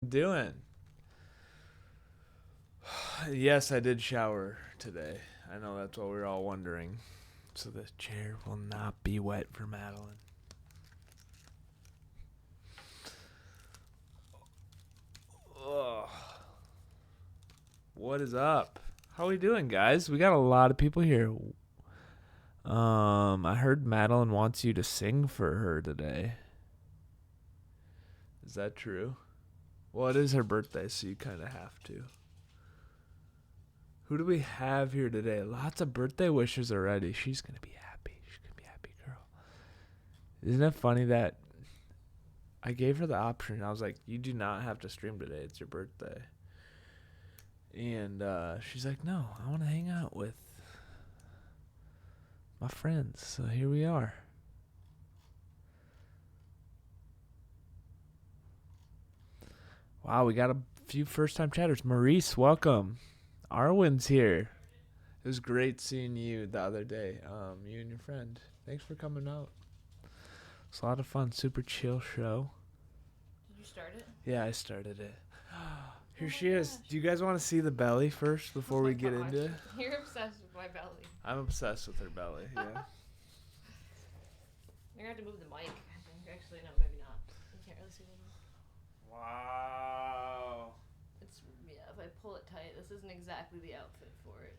Doing? Yes, I did shower today. I know that's what we're all wondering. So the chair will not be wet for Madilyn. Ugh. What is up? How we doing, guys? We got a lot of people here. I heard Madilyn wants you to sing for her today. Is that true? Well, it is her birthday, so you kind of have to. Who do we have here today? Lots of birthday wishes already. She's going to be happy. She's going to be a happy girl. Isn't it funny that I gave her the option? I was like, you do not have to stream today. It's your birthday. And she's like, no, I want to hang out with my friends. So here we are. Wow, we got a few first-time chatters. Maurice, welcome. Arwen's here. It was great seeing you the other day, you and your friend. Thanks for coming out. It's a lot of fun. Super chill show. Did you start it? Yeah, I started it. Here she is. Do you guys want to see the belly first before we get into it? You're obsessed with my belly. I'm obsessed with her belly, yeah. You're going to have to move the mic, I think. Actually, no, maybe not. You can't really see the mic. Wow. If I pull it tight, this isn't exactly the outfit for it.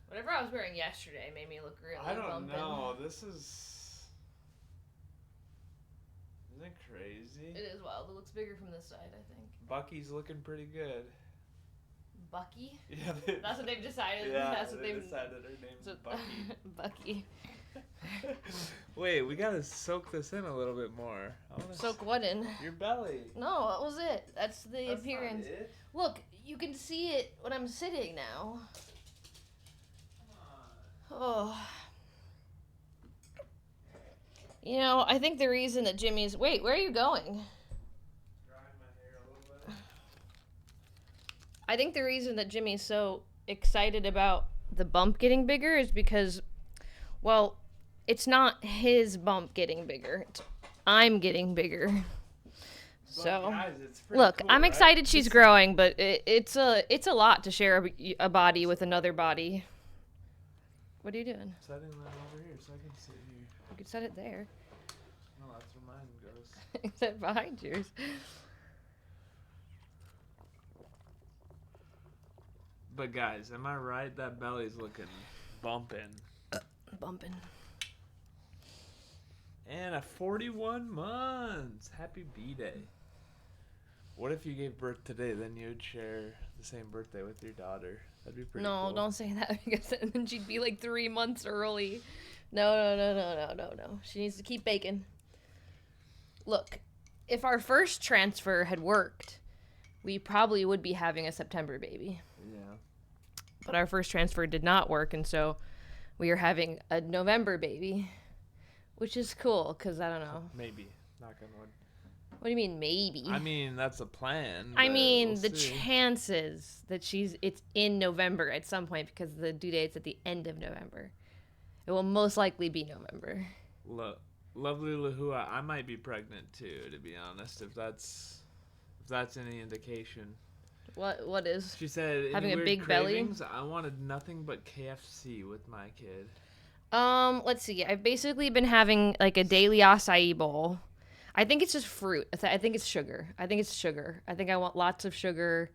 Whatever I was wearing yesterday made me look really I don't bumpin'. know. This is... Isn't it crazy? It is wild. It looks bigger from this side, I think. Bucky's looking pretty good. Bucky? Yeah, That's what they've decided. Yeah, That's what they they've decided her name's Bucky. Bucky. Wait, we gotta soak this in a little bit more. Soak what in? Your belly. No, that was it. That's the That's appearance. Not it. Look, you can see it when I'm sitting now. Oh. You know, I think the reason that Jimmy's... Wait, where are you going? Drying my hair a little bit. I think the reason that Jimmy's so excited about the bump getting bigger is because, well, it's not his bump getting bigger. I'm getting bigger. But So, guys, it's pretty look, cool, I'm right? excited she's growing, but it's a lot to share a body with another body. What are you doing? Setting that over here so I can sit here. You could set it there. No, that's where mine goes. Set behind yours. But guys, am I right? That belly's looking bumping. Bumping. And at 41 months. Happy B-Day. What if you gave birth today, then you'd share the same birthday with your daughter? That'd be pretty cool. No, don't say that because then she'd be like 3 months early. No. She needs to keep baking. Look, if our first transfer had worked, we probably would be having a September baby. Yeah. But our first transfer did not work, and so we are having a November baby, which is cool because I don't know. Maybe. Knock on wood. What do you mean, maybe? I mean, that's a plan. I mean, we'll the see. chances that it's in November at some point because the due date's at the end of November. It will most likely be November. Lovely Lahua, I might be pregnant too, to be honest, if that's any indication. What is? She said, Having any a weird big belly? cravings? I wanted nothing but KFC with my kid. Let's see. I've basically been having like a daily acai bowl. I think it's just fruit. I think it's sugar. I think I want lots of sugar,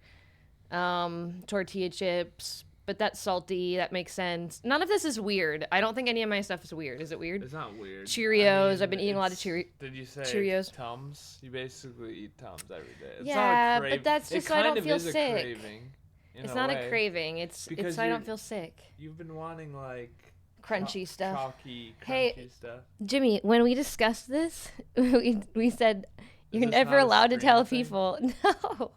tortilla chips, but that's salty. That makes sense. None of this is weird. I don't think any of my stuff is weird. Is it weird? It's not weird. Cheerios. I've been eating a lot of Did you say Cheerios. Tums? You basically eat Tums every day. It's Yeah, not a but that's just it so I kind don't of feel is a sick. craving, It's not way, a craving. It's because so I don't feel sick. You've been wanting like Crunchy stuff. chalky, crunchy Hey, stuff. Jimmy, when we discussed this, we said you're this never not a allowed to stream tell thing? people. No.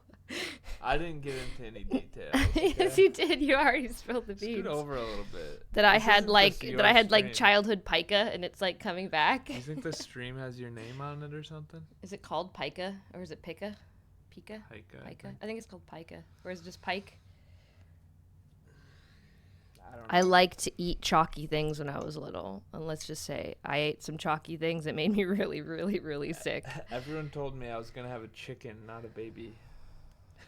I didn't get into any details. Okay? Yes, you did. You already spilled the Scoot beans. over a little bit. That I This had isn't like just that your I had like stream. childhood pica, and it's like coming back. Do you think the stream has your name on it or something? Is it called pica or is it pica? Pica? Pica. Pica. I think it's called pica. Or is it just pike? I don't know. I liked to eat chalky things when I was little, and let's just say I ate some chalky things that made me really, really, really sick. Everyone told me I was gonna have a chicken, not a baby.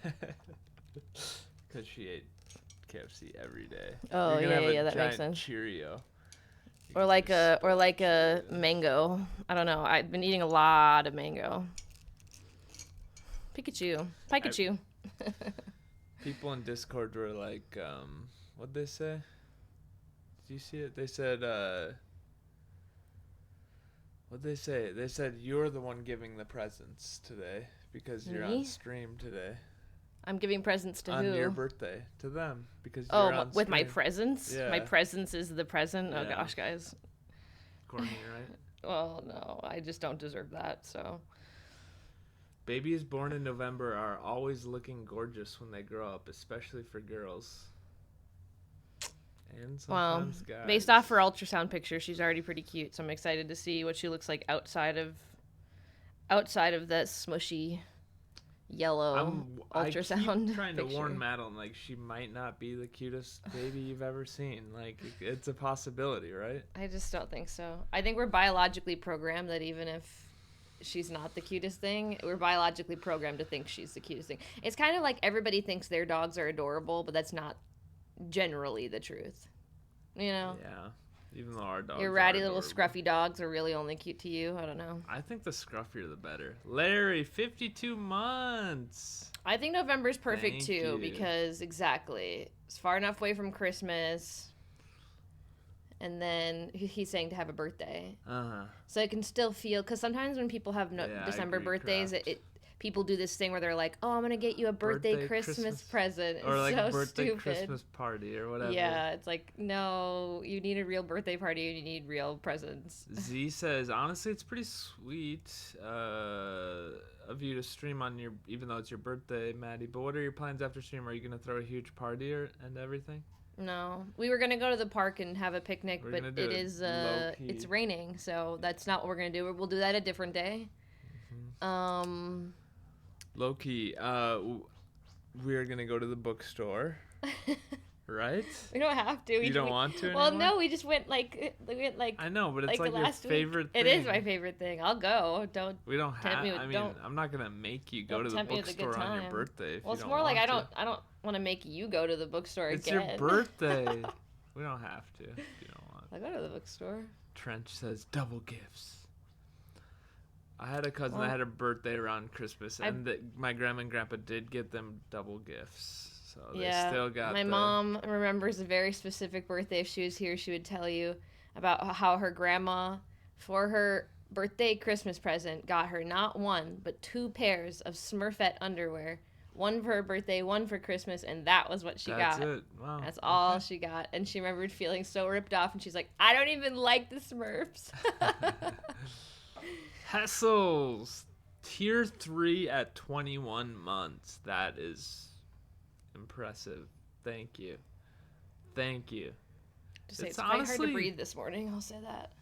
Because she ate KFC every day. Oh, You're gonna have a yeah, that makes giant sense. Cheerio. You Or can like just a stuff it in. mango. I don't know. I've been eating a lot of mango. Pikachu. People in Discord were like, what'd they say? Did you see it? They said, what'd they say? They said you're the one giving the presents today because you're Me? on stream today. I'm giving presents to On who? your birthday. To them. Because you're on with my stream. presents? Yeah. My presence is the present? Oh, Yeah. gosh, guys. Corny, right? Well, no. I just don't deserve that, so. Babies born in November are always looking gorgeous when they grow up, especially for girls. And Well, sometimes guys. based off her ultrasound picture, she's already pretty cute, so I'm excited to see what she looks like outside of that smushy yellow ultrasound I keep trying to picture. warn Madilyn, like, she might not be the cutest baby you've ever seen. Like, it's a possibility, right? I just don't think so. I think we're biologically programmed that even if she's not the cutest thing, we're biologically programmed to think she's the cutest thing. It's kind of like everybody thinks their dogs are adorable, but that's not generally the truth. You know? Yeah. Even though our dogs Your ratty are little adorable. scruffy dogs are really only cute to you. I don't know. I think the scruffier the better. Larry, 52 months. I think November's perfect Thank too you. because exactly. It's far enough away from Christmas. And then he's saying to have a birthday. Uh-huh. So it can still feel, because sometimes when people have Yeah, I December agree, birthdays, correct. people do this thing where they're like, oh, I'm going to get you a birthday Christmas present. It's Or like so a birthday stupid. Christmas party or whatever. Yeah, it's like, no, you need a real birthday party and you need real presents. Z says, honestly, it's pretty sweet of you to stream on your, even though it's your birthday, Maddie. But what are your plans after stream? Are you going to throw a huge party and everything? No, we were gonna go to the park and have a picnic, We're but gonna do it it is low-key. it's raining, so that's not what we're gonna do. We'll do that a different day. Low key, we're going to go to the bookstore, right? We don't have to. You don't want to Well, anymore? no, we just went like I know, but it's like like the your last favorite week. thing. It is my favorite thing. I'll go. Don't. We don't tempt have. me with- I mean, don't- I'm not gonna make you go don't to the tempt me with a good bookstore on your time. birthday. If Well, you it's don't more like I want don't want to make you go to the bookstore to. It's again. your birthday. We don't have to. If you don't want. I'll go to the bookstore. Trench says double gifts. I had a cousin Well, that had a birthday around Christmas, and my grandma and grandpa did get them double gifts, so they still got. My mom remembers a very specific birthday. If she was here, she would tell you about how her grandma, for her birthday Christmas present, got her not one but 2 pairs of Smurfette underwear. One for her birthday, one for Christmas, and that was what she got. That's it. Wow. That's all she got. And she remembered feeling so ripped off, and she's like, I don't even like the Smurfs. Hessels, tier 3 at 21 months. That is impressive. Thank you. Just say It's it's quite hard honestly- to breathe this morning. I'll say that.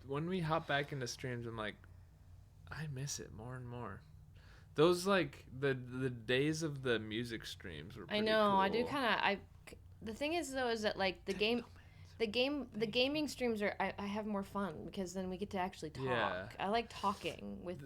When we hop back into streams, I'm like, I miss it more and more. Those like the days of the music streams were. I Pretty know. Cool. I do kind of. The thing is, though, is that like the gaming streams are. I have more fun because then we get to actually talk. Yeah. I like talking with.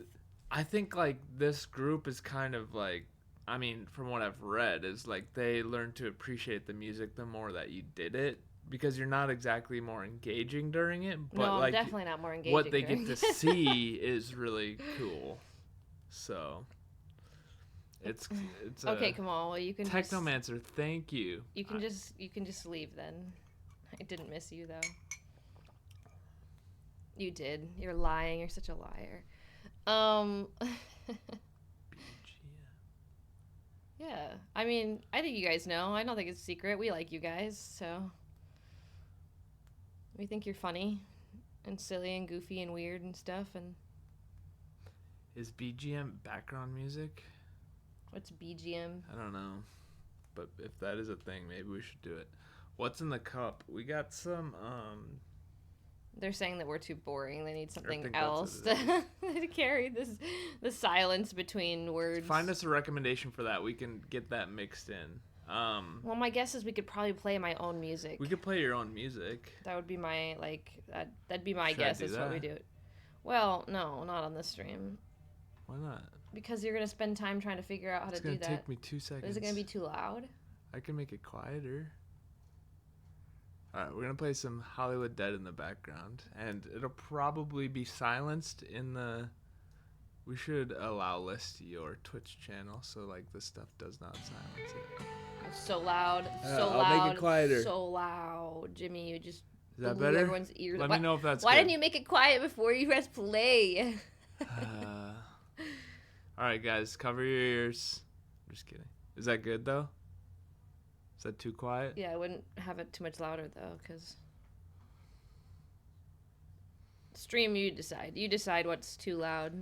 I think like this group is kind of like, I mean, from what I've read, is like they learn to appreciate the music the more that you did it, because you're not exactly more engaging during it, but No, I'm like definitely not more engaging. what they get during to it. see is really cool. So it's Okay, come on. Well, you can. Technomancer, thank you. You can just leave then. I didn't miss you though. You did. You're lying. You're such a liar. Yeah. I mean, I think you guys know. I don't think it's a secret. We like you guys, so we think you're funny and silly and goofy and weird and stuff. And Is BGM background music? what's BGM? I don't know. But if that is a thing, maybe we should do it. What's in the cup? We got some They're saying that we're too boring. They need something think that's else what to carry the silence between words. find us a recommendation for that. We can get that mixed in. Well, my guess is we could probably play my own music. We could play your own music. That would be my that'd be my Should I guess. do That's what we that? do. Well, no, not on this stream. Why not? Because you're gonna spend time trying to figure out how to do that. It's gonna take me 2 seconds. Is it gonna be too loud? I can make it quieter. All right, we're gonna play some Hollywood Dead in the background, and it'll probably be silenced in the. We should allow list your Twitch channel so like this stuff does not silence it. It's so loud, I'll make it quieter. So loud, Jimmy. You just Is that blew better? everyone's ears. Let me know if that's Why good. didn't you make it quiet before you press play? All right, guys, cover your ears. I'm just kidding. Is that good though? Is that too quiet? Yeah, I wouldn't have it too much louder though, because stream, you decide. You decide what's too loud.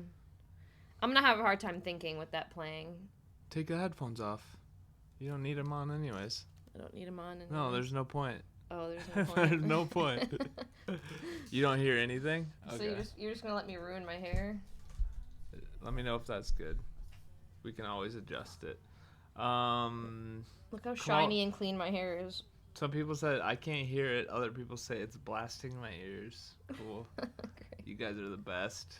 I'm gonna have a hard time thinking with that playing. Take the headphones off. You don't need them on anyways. I don't need them on. Anyways. No, there's no point. Oh, there's no point. There's no point. You don't hear anything? Okay. So you're just gonna let me ruin my hair? Let me know if that's good. We can always adjust it. Look how shiny and clean my hair is. Some people said I can't hear it. Other people say it's blasting my ears. Cool. You guys are the best.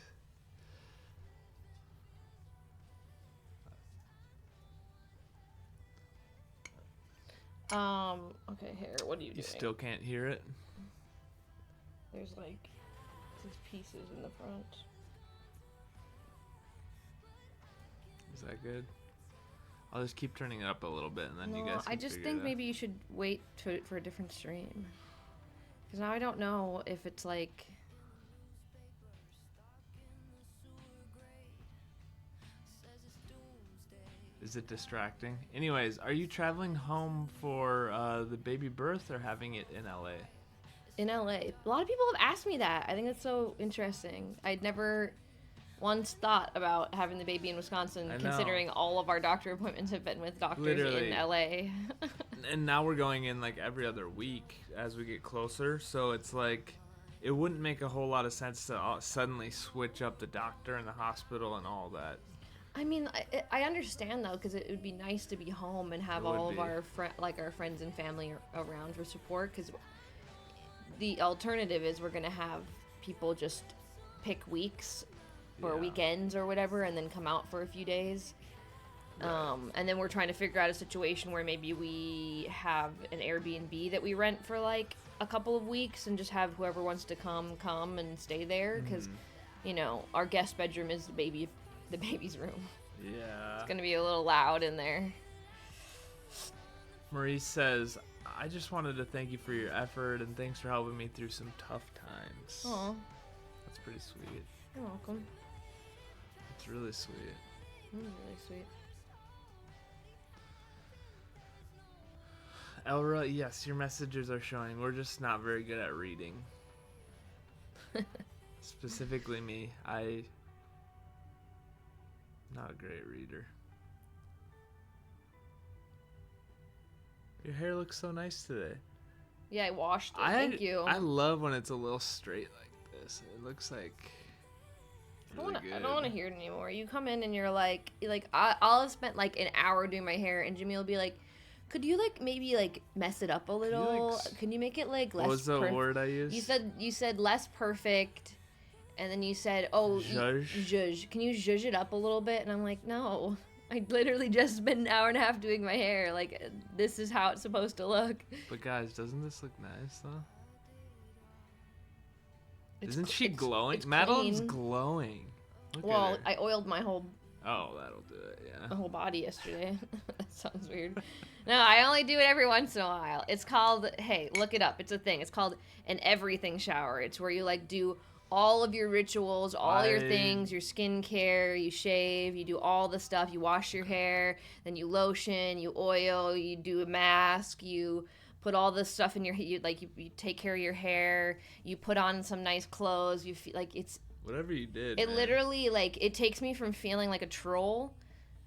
Okay, hair, what are you doing? You still can't hear it? There's like these pieces in the front. Is that good? I'll just keep turning it up a little bit and then you guys can I just figure think it out. maybe you should wait for a different stream. Because now I don't know if it's like... Is it distracting? Anyways, are you traveling home for the baby birth or having it in LA? In LA. A lot of people have asked me that. I think that's so interesting. I'd never once thought about having the baby in Wisconsin, considering all of our doctor appointments have been with doctors in LA. And now we're going in like every other week as we get closer. So it's like, it wouldn't make a whole lot of sense to suddenly switch up the doctor and the hospital and all that. I mean, I understand though, because it would be nice to be home and have all of our our friends and family around for support. Because the alternative is we're gonna have people just pick weeks or weekends or whatever, and then come out for a few days. Right. And then we're trying to figure out a situation where maybe we have an Airbnb that we rent for like a couple of weeks and just have whoever wants to come and stay there. Because you know, our guest bedroom is the baby's room. Yeah. It's gonna be a little loud in there. Maurice says, I just wanted to thank you for your effort and thanks for helping me through some tough times. Aw. That's pretty sweet. You're welcome. It's really sweet. Really sweet. Elra, yes, your messages are showing. We're just not very good at reading. Specifically me. I'm not a great reader. Your hair looks so nice today. Yeah, I washed it. Thank you. I love when it's a little straight like this. It looks like really good. I don't want to hear it anymore. You come in and you're like I'll have spent like an hour doing my hair, and Jimmy will be like, could you like maybe like mess it up a little? Can you make it like less? What was the word I used? You said less perfect, and then you said, oh, zhuzh. Can you zhuzh it up a little bit? And I'm like, no. I literally just spent an hour and a half doing my hair. Like, this is how it's supposed to look. But guys, doesn't this look nice though? Isn't she glowing? Madeline's glowing. Well, I oiled my whole. Oh, that'll do it. Yeah. My whole body yesterday. That sounds weird. No, I only do it every once in a while. It's called. Hey, look it up. It's a thing. It's called an everything shower. It's where you like do all of your rituals, all your things, your skincare, you shave, you do all the stuff, you wash your hair, then you lotion, you oil, you do a mask, you put all this stuff in your you take care of your hair, you put on some nice clothes, you feel like it's whatever you did. It literally like it takes me from feeling like a troll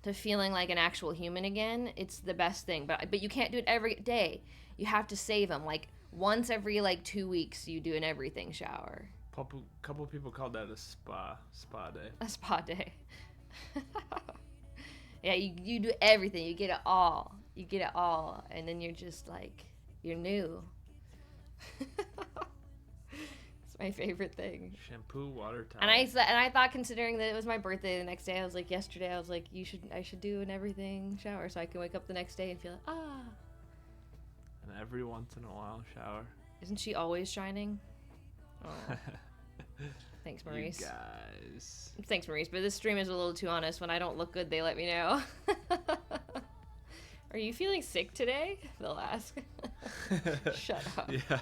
to feeling like an actual human again. It's the best thing, but you can't do it every day. You have to save them. Like once every like 2 weeks you do an everything shower. Couple people called that a spa day. A spa day. Yeah, you do everything. You get it all. You get it all, and then you're just like you're new. It's my favorite thing. Shampoo, water, towel. And I thought, considering that it was my birthday the next day, I was like, yesterday, I was like, I should do an everything shower so I can wake up the next day and feel like, ah. And every once in a while, shower. Isn't she always shining? Oh. Thanks, Maurice. You guys. Thanks, Maurice. But this stream is a little too honest. When I don't look good, they let me know. Are you feeling sick today? They'll ask. Shut up. Yeah.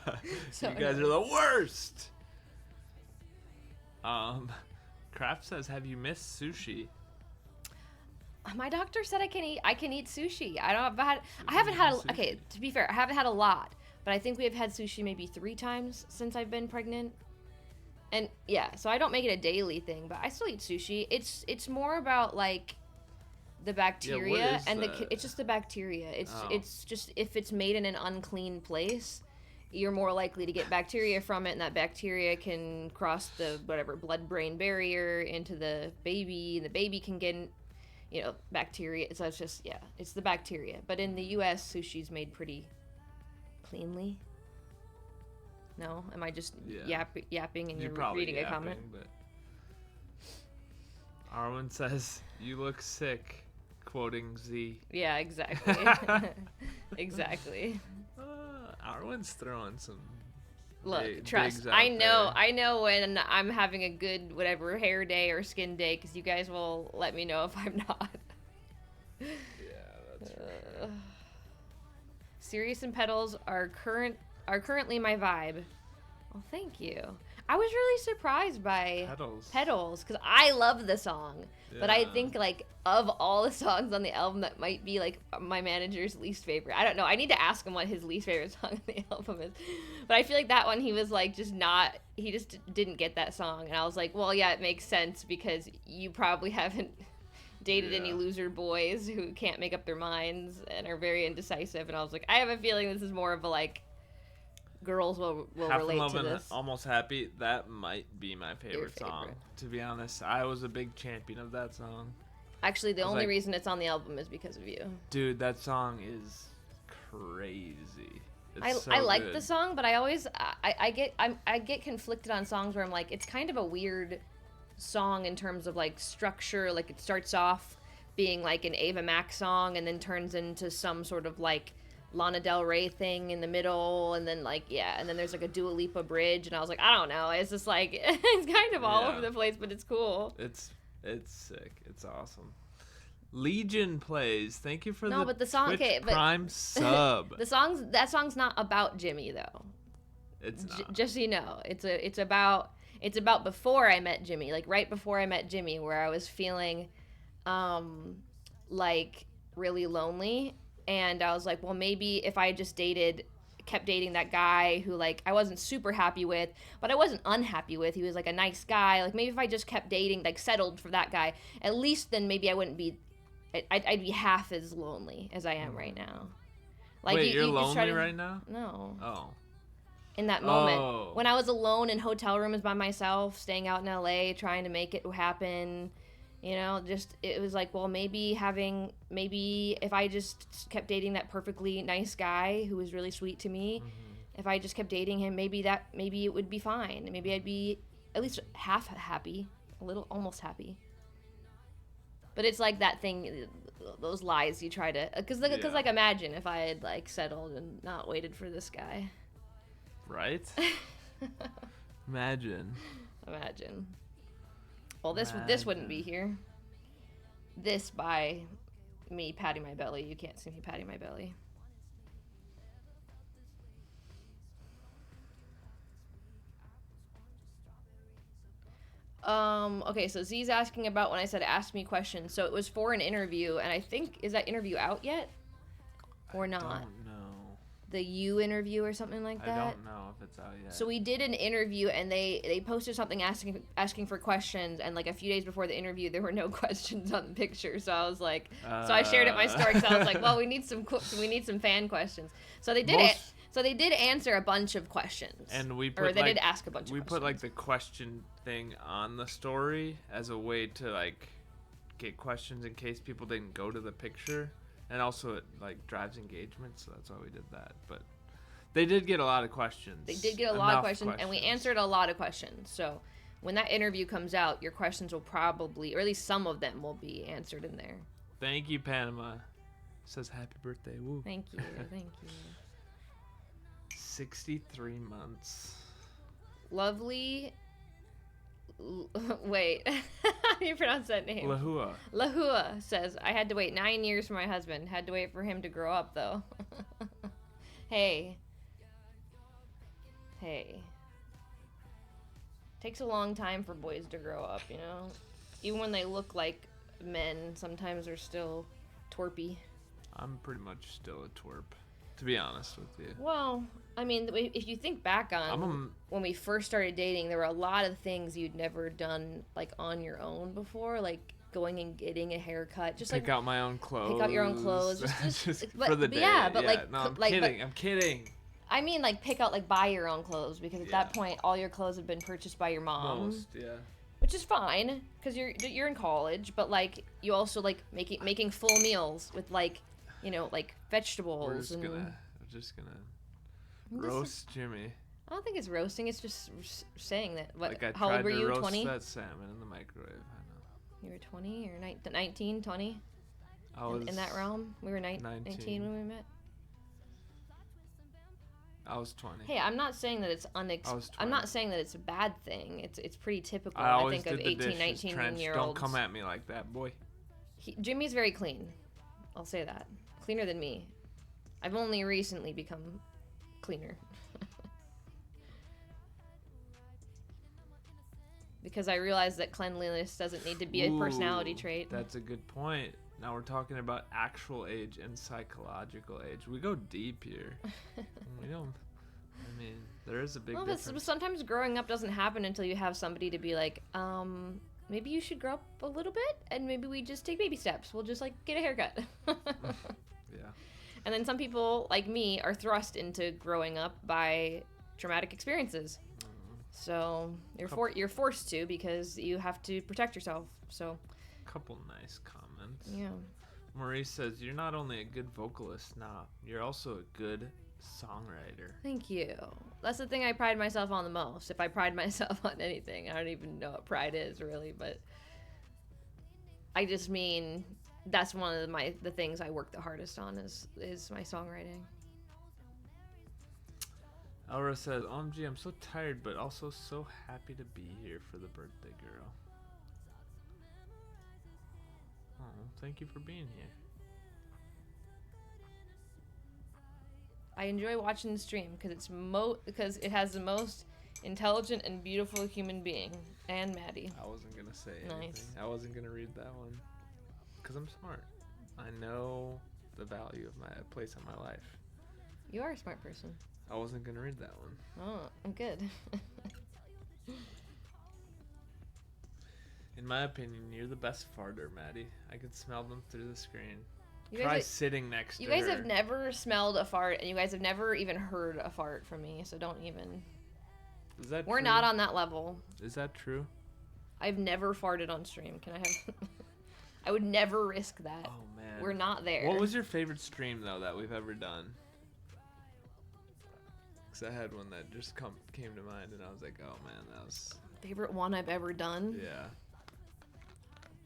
So you guys are the worst. Kraft says, have you missed sushi? My doctor said I can eat sushi. I haven't had okay, to be fair, I haven't had a lot, but I think we have had sushi maybe 3 times since I've been pregnant. And yeah, so I don't make it a daily thing, but I still eat sushi. It's more about like the bacteria and it's just the bacteria. It's just if it's made in an unclean place, you're more likely to get bacteria from it, and that bacteria can cross the blood-brain barrier into the baby, and the baby can get, bacteria. So it's just, it's the bacteria. But in the U.S., sushi's made pretty cleanly. No? Am I just yapping and you're reading a comment? But Arwen says, you look sick, quoting Z. Yeah, exactly. Exactly. Arwen's throwing some Look, trust. I know when I'm having a good whatever hair day or skin day, because you guys will let me know if I'm not. Yeah, that's right. Serious and Petals are currently my vibe. Well, thank you. I was really surprised by Petals because I love the song, but I think like of all the songs on the album, that might be like my manager's least favorite. I don't know. I need to ask him what his least favorite song on the album is, but I feel like that one he was like he just didn't get that song, and I was like, well, yeah, it makes sense because you probably haven't dated any loser boys who can't make up their minds and are very indecisive, and I was like, I have a feeling this is more of a like. Girls will relate to this. Almost Happy, that might be my favorite song. To be honest, I was a big champion of that song. Actually, the only reason it's on the album is because of you. Dude, that song is crazy. I like the song, but I always I get conflicted on songs where I'm like, it's kind of a weird song in terms of like structure. Like it starts off being like an Ava Max song and then turns into some sort of like Lana Del Rey thing in the middle, and then and then there's like a Dua Lipa bridge, and I was like, I don't know, it's just like it's kind of all over the place, but it's cool. It's sick. It's awesome. Legion plays. Thank you for but the song, Twitch Prime sub. That song's not about Jimmy though. It's not. Just so you know, it's about before I met Jimmy, like right before I met Jimmy, where I was feeling like really lonely. And I was like, well, maybe if I just kept dating that guy who, like, I wasn't super happy with, but I wasn't unhappy with. He was, like, a nice guy. Like, maybe if I just kept dating, like, settled for that guy, at least then maybe I wouldn't be, I'd be half as lonely as I am right now. Like, wait, you're lonely right now? No. Oh. In that moment. When I was alone in hotel rooms by myself, staying out in LA, trying to make it happen. It was like, well, maybe if I just kept dating that perfectly nice guy who was really sweet to me, if I just kept dating him, maybe it would be fine. Maybe I'd be at least half happy, almost happy. But it's like that thing, those lies you try to, because like imagine if I had like settled and not waited for this guy. Right? Imagine. Well, this wouldn't be here. This by me patting my belly. You can't see me patting my belly. Okay, so Z's asking about when I said ask me questions. So it was for an interview, and I think, is that interview out yet? Or not? I don't know. The You interview or something like that? I don't know if it's out yet. So we did an interview, and they posted something asking for questions, and like a few days before the interview, there were no questions on the picture. So I was like, so I shared it in my story because I was like, well, we need some fan questions. So they did it. So they did answer a bunch of questions, and they did ask a bunch of questions. We put like the question thing on the story as a way to like get questions in case people didn't go to the picture. And also it like drives engagement, so that's why we did that. But They did get a lot of questions. They did get a lot of questions, and we answered a lot of questions. So when that interview comes out, your questions will probably, or at least some of them will be answered in there. Thank you, Panama. Says happy birthday. Woo. Thank you. Thank you. 63 months. Lovely. Wait. How do you pronounce that name? Lahua. Lahua says, I had to wait 9 years for my husband. Had to wait for him to grow up, though. Hey. Takes a long time for boys to grow up, you know? Even when they look like men, sometimes they're still twerpy. I'm pretty much still a twerp, to be honest with you. Well, I mean, if you think back on when we first started dating, there were a lot of things you'd never done, like, on your own before, like going and getting a haircut. Just pick out my own clothes. Pick out your own clothes. Just for the day. Yeah, but like... No, I'm kidding. I mean, like, pick out, like, buy your own clothes, because at that point, all your clothes have been purchased by your mom. Most, yeah. Which is fine, because you're in college, but, like, you also, like, making full meals with, like, you know, like, vegetables. We're just gonna roast Jimmy. I don't think it's roasting, it's just saying that. What, like how old were you, 20? That salmon in the microwave, I know. You were 20 or 19, 20? I was in that realm? We were 19 when we met? I was 20. Hey, I'm not saying that it's I'm not saying that it's a bad thing. It's pretty typical, I think, of 18, 19-year-olds. Don't come at me like that, boy. Jimmy's very clean. I'll say that. Cleaner than me. I've only recently become cleaner. Because I realized that cleanliness doesn't need to be a personality trait. That's a good point. Now we're talking about actual age and psychological age. We go deep here. We don't... I mean, there is a big difference. But sometimes growing up doesn't happen until you have somebody to be like, maybe you should grow up a little bit, and maybe we just take baby steps. We'll just, like, get a haircut. Yeah. And then some people, like me, are thrust into growing up by traumatic experiences. So you're forced to, because you have to protect yourself. So... Couple nice comments. Yeah. Maurice says, you're not only a good vocalist, you're also a good songwriter. Thank you. That's the thing I pride myself on the most. If I pride myself on anything, I don't even know what pride is, really, but I just mean that's one of the things I work the hardest on is my songwriting. Elra says, OMG, I'm so tired, but also so happy to be here for the birthday girl. Oh, thank you for being here. I enjoy watching the stream because it has the most intelligent and beautiful human being, and Maddie. I wasn't gonna say anything. I wasn't gonna read that one because I'm smart. I know the value of my place in my life. You are a smart person. I wasn't gonna read that one. Oh, I'm good. In my opinion, you're the best farter, Maddie. I could smell them through the screen. Try sitting next to her. You guys have never smelled a fart, and you guys have never even heard a fart from me, so don't even. Is that We're true? not on that level. Is that true? I've never farted on stream. Can I have... I would never risk that. Oh, man. We're not there. What was your favorite stream, though, that we've ever done? Because I had one that just came to mind, and I was like, oh, man, that was... Favorite one I've ever done? Yeah.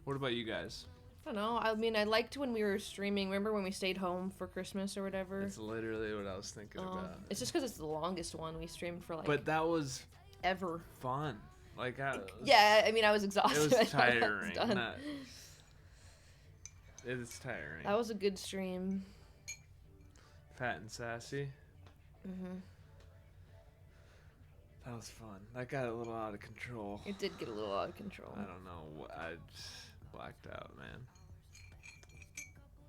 What about you guys? I don't know. I mean, I liked when we were streaming. Remember when we stayed home for Christmas or whatever? That's literally what I was thinking about. It's just because it's the longest one we streamed for, like... But that was... Ever. Fun. Like, yeah, I mean, I was exhausted. It was tiring. It is tiring. That was a good stream. Fat and sassy. Mm-hmm. That was fun. That got a little out of control. It did get a little out of control. I don't know. I just blacked out, man.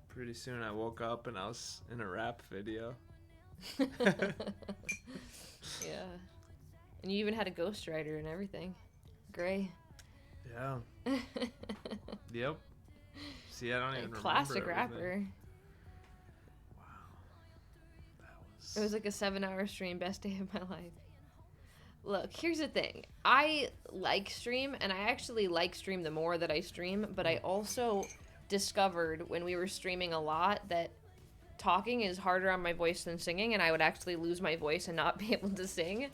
Pretty soon I woke up and I was in a rap video. Yeah. And you even had a ghostwriter and everything. Gray. Yeah. Yep. See, I don't even remember. Classic rapper. Wow. That was... It was like a 7-hour stream. Best day of my life. Look, here's the thing. I like stream, and I actually like stream the more that I stream, but I also discovered when we were streaming a lot that talking is harder on my voice than singing, and I would actually lose my voice and not be able to sing.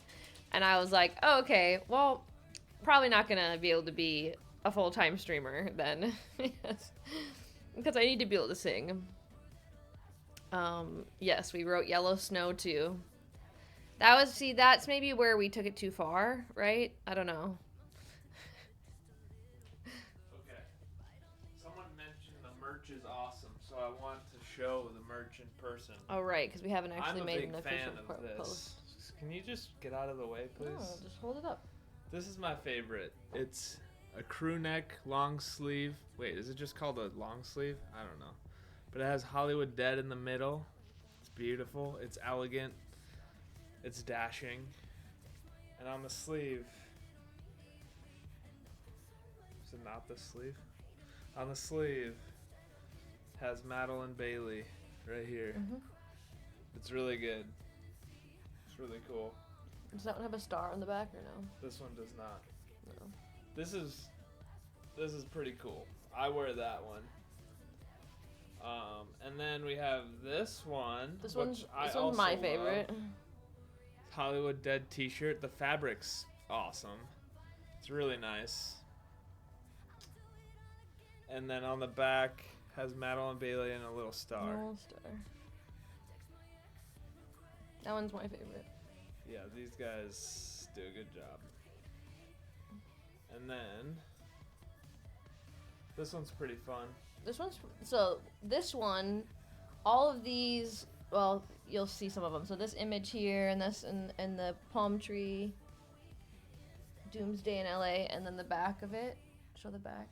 And I was like, oh, okay, well, probably not gonna be able to be a full-time streamer then. Yes. Because I need to be able to sing. Yes, we wrote Yellow Snow too. That's maybe where we took it too far, right? I don't know. Okay. Someone mentioned the merch is awesome, so I want to show the merch in person. Oh, right, because we haven't actually made an official I'm a big fan of post. this. Can you just get out of the way, please? No, just hold it up. This is my favorite. It's a crew neck long sleeve. Wait, is it just called a long sleeve? I don't know. But it has Hollywood Dead in the middle. It's beautiful. It's elegant. It's dashing. And on the sleeve... Is it not the sleeve? On the sleeve has Madilyn Bailey right here. Mm-hmm. It's really good. It's really cool. Does that one have a star on the back or no? This one does not. No. This is pretty cool. I wear that one. And then we have this one. This one's my favorite. Hollywood Dead t-shirt. The fabric's awesome. It's really nice. And then on the back has Madilyn Bailey and a little star. Little star. That one's my favorite. Yeah, these guys do a good job. And then this one's pretty fun. This one, all of these, well, you'll see some of them. So this image here, and this, and the palm tree, Doomsday in LA, and then the back of it, show the back,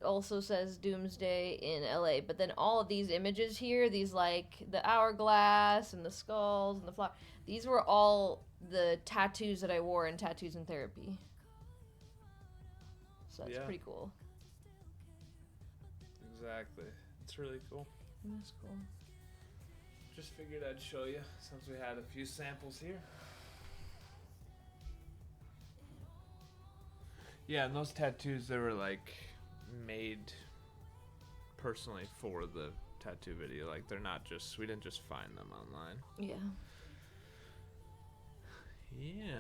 also says Doomsday in LA. But then all of these images here, these like the hourglass and the skulls and the flower, these were all the tattoos that I wore in Tattoos in Therapy. So that's pretty cool. Exactly. It's really cool. That's cool. Just figured I'd show you since we had a few samples here. Yeah, and those tattoos, they were like made personally for the tattoo video. Like they're not just, we didn't just find them online. Yeah. Yeah.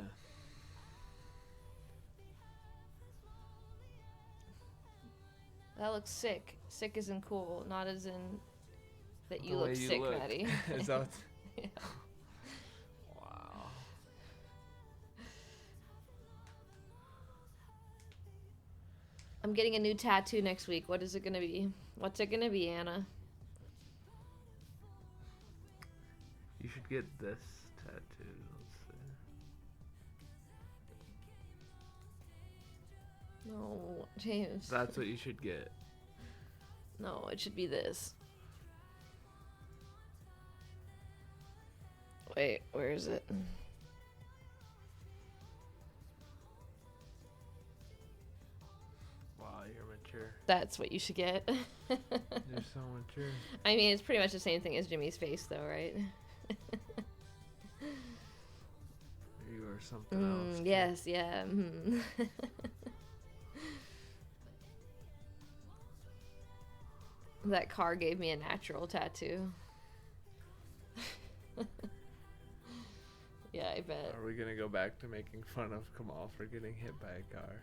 That looks sick. Sick as in cool, not as in that you The look way you sick, look. Maddie. Is that Yeah. Wow. I'm getting a new tattoo next week. What is it gonna be? What's it gonna be, Anna? You should get this tattoo. Let's see. No, James. That's what you should get. No, it should be this. Wait, where is it? Wow, you're mature. That's what you should get. You're so mature. I mean, it's pretty much the same thing as Jimmy's face, though, right? You are something else. Yes, yeah. That car gave me a natural tattoo. Yeah, I bet. Are we gonna go back to making fun of Kamal for getting hit by a car?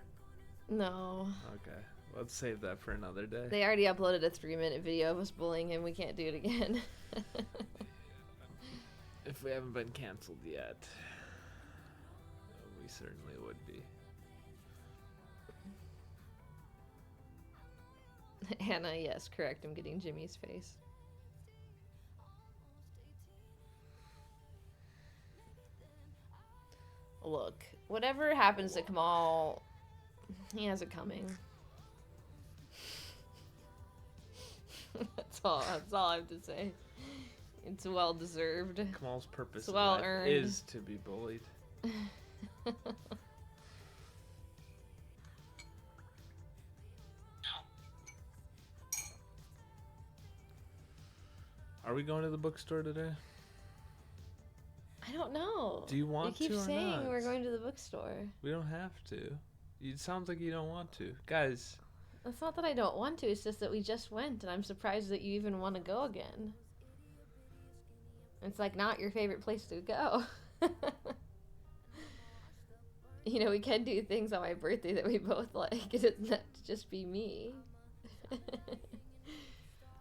No. Okay, let's save that for another day. They already uploaded a 3-minute video of us bullying him. We can't do it again. If we haven't been canceled yet, we certainly would be. Anna, yes, correct. I'm getting Jimmy's face. Look, whatever happens to Kamal, he has it coming. That's all I have to say. It's well deserved. Kamal's purpose It's in well life earned. is to be bullied. Are we going to the bookstore today? I don't know. Do you want to You keep or saying not? we're going to the bookstore. We don't have to. It sounds like you don't want to. Guys, It's not that I don't want to. It's just that we just went, and I'm surprised that you even want to go again. It's like not your favorite place to go. You know, we can do things on my birthday that we both like. It doesn't have to just be me.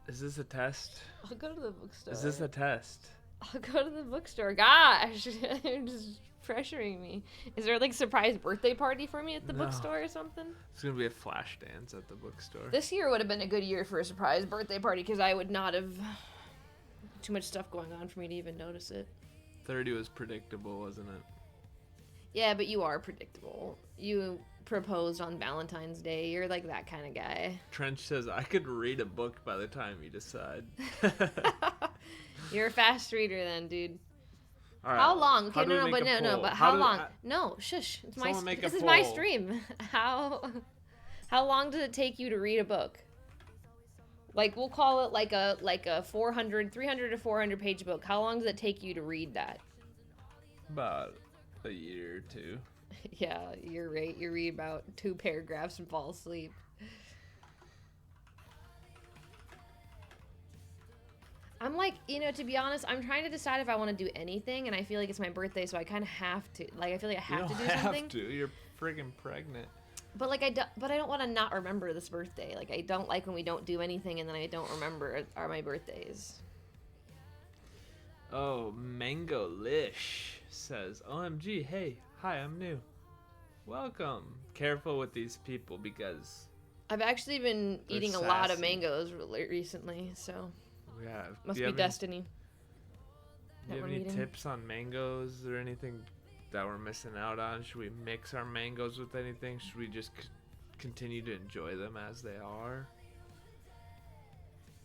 Is this a test? I'll go to the bookstore. Is this a test? I'll go to the bookstore. Gosh, you're just pressuring me. Is there like surprise birthday party for me at the bookstore or something? It's gonna be a flash dance at the bookstore. This year would have been a good year for a surprise birthday party because I would not have too much stuff going on for me to even notice it. 30 was predictable, wasn't it? Yeah, but you are predictable. You proposed on Valentine's Day. You're like that kind of guy. Trench says, I could read a book by the time you decide. You're a fast reader then, dude. All right. How long? Okay, But how long? No, shush. This is my stream. How long does it take you to read a book? Like, we'll call it like a 300 to 400 page book. How long does it take you to read that? About a year or two. Yeah, you're right. You read about 2 paragraphs and fall asleep. I'm like, you know, to be honest, I'm trying to decide if I want to do anything, and I feel like it's my birthday, so I kind of have to. Like, I feel like I have to do something. You have to. You're friggin' pregnant. But like, I don't want to not remember this birthday. Like, I don't like when we don't do anything and then I don't remember are my birthdays. Oh, Mango Lish says, OMG, hey, hi, I'm new. Welcome. Careful with these people because I've actually been eating sassy. a lot of mangoes recently, so yeah, must be destiny. Do you have any tips on mangoes or anything that we're missing out on? Should we mix our mangoes with anything? Should we just continue to enjoy them as they are?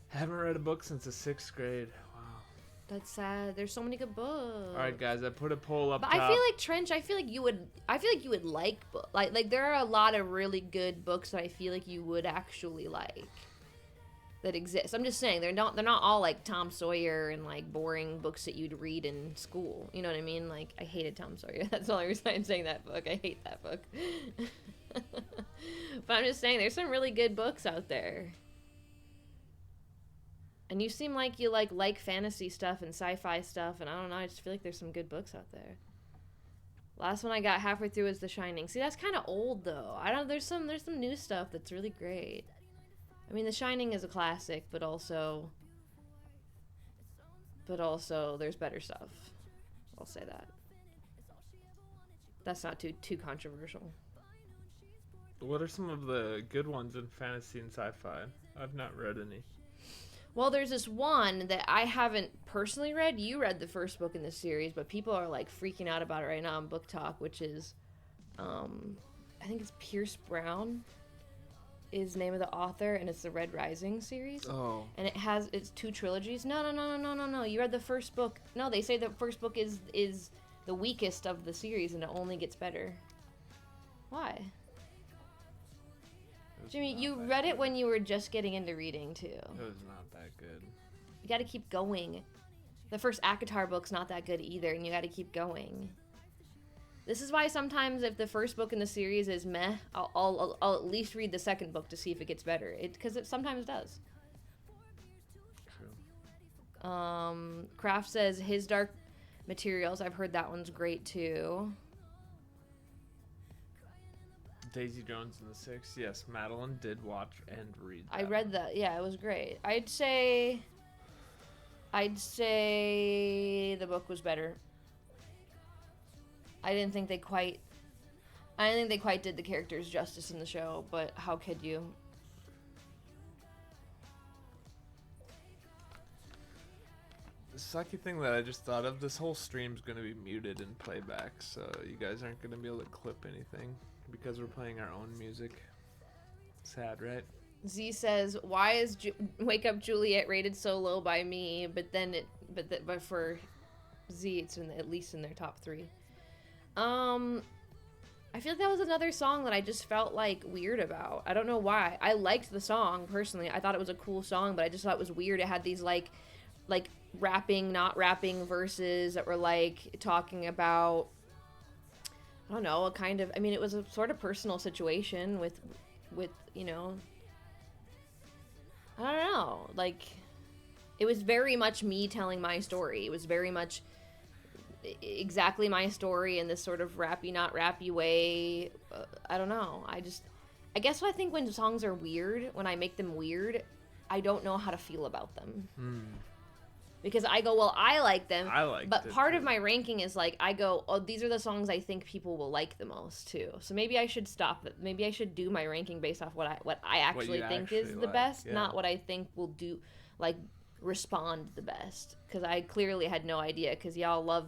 Haven't read a book since the 6th grade. Wow. That's sad. There's so many good books. All right, guys, I put a poll up but top. I feel like Trench. I feel like you would like book. Like there are a lot of really good books that I feel like you would actually like. That exist. I'm just saying they're not all like Tom Sawyer and like boring books that you'd read in school. You know what I mean? Like I hated Tom Sawyer. That's the only reason I'm saying that book. I hate that book. But I'm just saying there's some really good books out there. And you seem like you like fantasy stuff and sci-fi stuff, and I don't know, I just feel like there's some good books out there. Last one I got halfway through is The Shining. See, that's kind of old though. There's some new stuff that's really great. I mean, The Shining is a classic, but also there's better stuff. I'll say that. That's not too controversial. What are some of the good ones in fantasy and sci-fi? I've not read any. Well, there's this one that I haven't personally read. You read the first book in this series, but people are like freaking out about it right now on Book Talk, which is, I think it's Pierce Brown is the name of the author, and it's the Red Rising series. Oh. And it's 2 trilogies. No. You read the first book. No, they say the first book is the weakest of the series, and it only gets better. Why? Jimmy, you read it when you were just getting into reading, too. It was not that good. You gotta keep going. The first ACOTAR book's not that good either, and you gotta keep going. This is why sometimes if the first book in the series is meh, I'll at least read the second book to see if it gets better. Because it sometimes does. True. Kraft says His Dark Materials. I've heard that one's great, too. Daisy Jones and the Six. Yes, Madeline did watch and read that. I read that. Yeah, it was great. I'd say the book was better. I didn't think they quite did the characters justice in the show, but how could you? The sucky thing that I just thought of, this whole stream's going to be muted in playback, so you guys aren't going to be able to clip anything. Because we're playing our own music. Sad, right? Z says, "Why is Wake Up Juliet rated so low by me?" But for Z, it's at least in their top 3. I feel like that was another song that I just felt like weird about. I don't know why. I liked the song personally. I thought it was a cool song, but I just thought it was weird. It had these like rapping, not rapping verses that were like talking about. I don't know, it was a sort of personal situation with, you know, I don't know, like, it was very much me telling my story. It was very much exactly my story in this sort of rappy, not rappy way. I don't know. I guess I think when songs are weird, when I make them weird, I don't know how to feel about them. Because I go, well, I like them. But part of my ranking is like, I go, oh, these are the songs I think people will like the most too. So maybe I should stop it. Maybe I should do my ranking based off what I actually think is the best, not what I think will do, like, respond the best. Because I clearly had no idea, because y'all love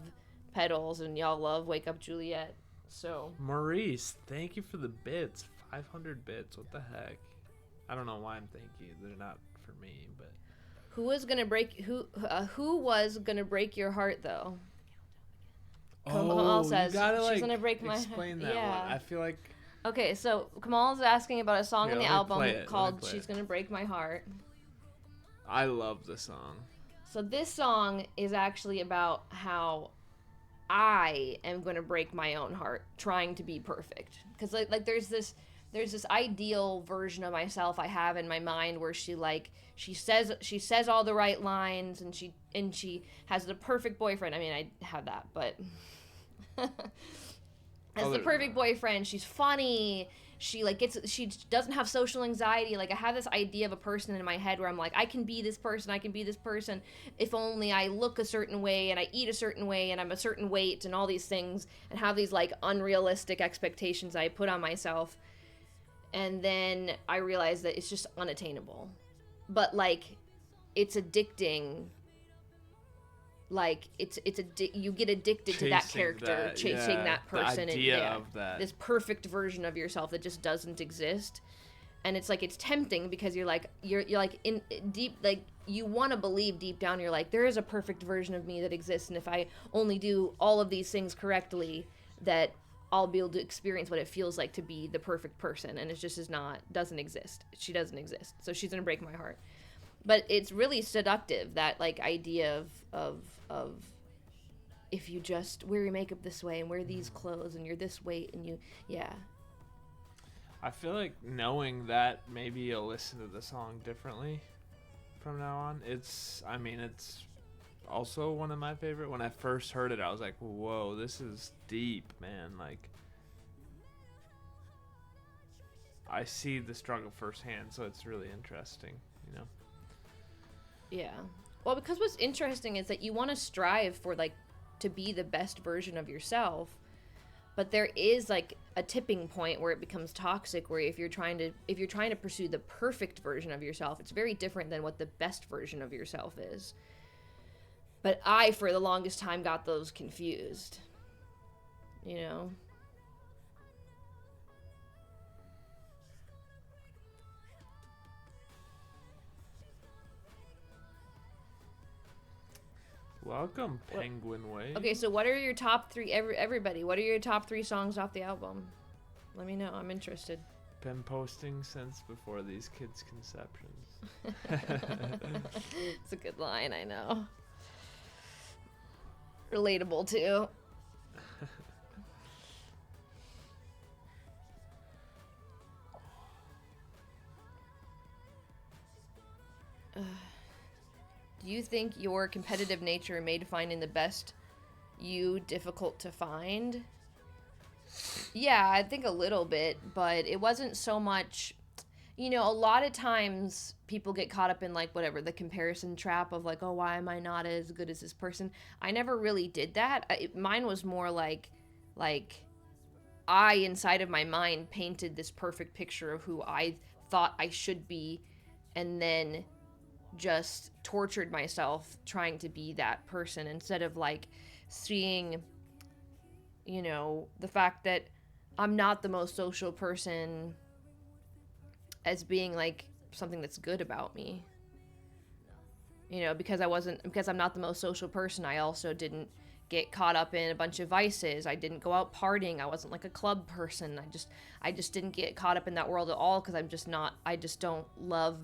Petals and y'all love Wake Up Juliet. So Maurice, thank you for the bits. 500 bits. What the heck? I don't know why I'm thank you. They're not for me, but who was gonna break your heart though? Kamal says you gotta, she's gonna break my explain that one. I feel like okay. So Kamal's asking about a song in the album called "She's Gonna Break My Heart." I love the song. So this song is actually about how I am gonna break my own heart trying to be perfect, because like there's this ideal version of myself I have in my mind where she says all the right lines, and she has the perfect boyfriend. I mean, I have that, but as the perfect boyfriend, she's funny. She doesn't have social anxiety. Like, I have this idea of a person in my head where I'm like, I can be this person if only I look a certain way and I eat a certain way and I'm a certain weight and all these things, and have these like unrealistic expectations I put on myself. And then I realized that it's just unattainable. But, like, it's addicting. Like, you get addicted to that character, chasing that person, the idea of that. This perfect version of yourself that just doesn't exist. And it's like, it's tempting because you're like in deep, like, you want to believe deep down, you're like, there is a perfect version of me that exists, and if I only do all of these things correctly, that I'll be able to experience what it feels like to be the perfect person, and it just doesn't exist. She doesn't exist, so she's gonna break my heart. But it's really seductive, that like idea of if you just wear your makeup this way and wear these clothes and you're this weight and I feel like knowing that, maybe you'll listen to the song differently from now on. It's also one of my favorite. When I first heard it, I was like, whoa, this is deep, man. Like, I see the struggle firsthand, so it's really interesting, you know? Yeah. Well, because what's interesting is that you want to strive for, like, to be the best version of yourself, but there is, like, a tipping point where it becomes toxic, where if you're trying to pursue the perfect version of yourself, it's very different than what the best version of yourself is. But I, for the longest time, got those confused. You know? Welcome, Penguin Way. Okay, so what are your top three, everybody, what are your top three songs off the album? Let me know, I'm interested. Been posting since before these kids' conceptions. It's a good line, I know. Relatable too. Do you think your competitive nature made finding the best you difficult to find? Yeah, I think a little bit, but it wasn't so much. You know, a lot of times people get caught up in, like, whatever, the comparison trap of, like, oh, why am I not as good as this person? I never really did that. Mine was more like I, inside of my mind, painted this perfect picture of who I thought I should be, and then just tortured myself trying to be that person, instead of, like, seeing, you know, the fact that I'm not the most social person as being, like, something that's good about me. You know, because I'm not the most social person, I also didn't get caught up in a bunch of vices. I didn't go out partying. I wasn't, like, a club person. I just didn't get caught up in that world at all, because I just don't love.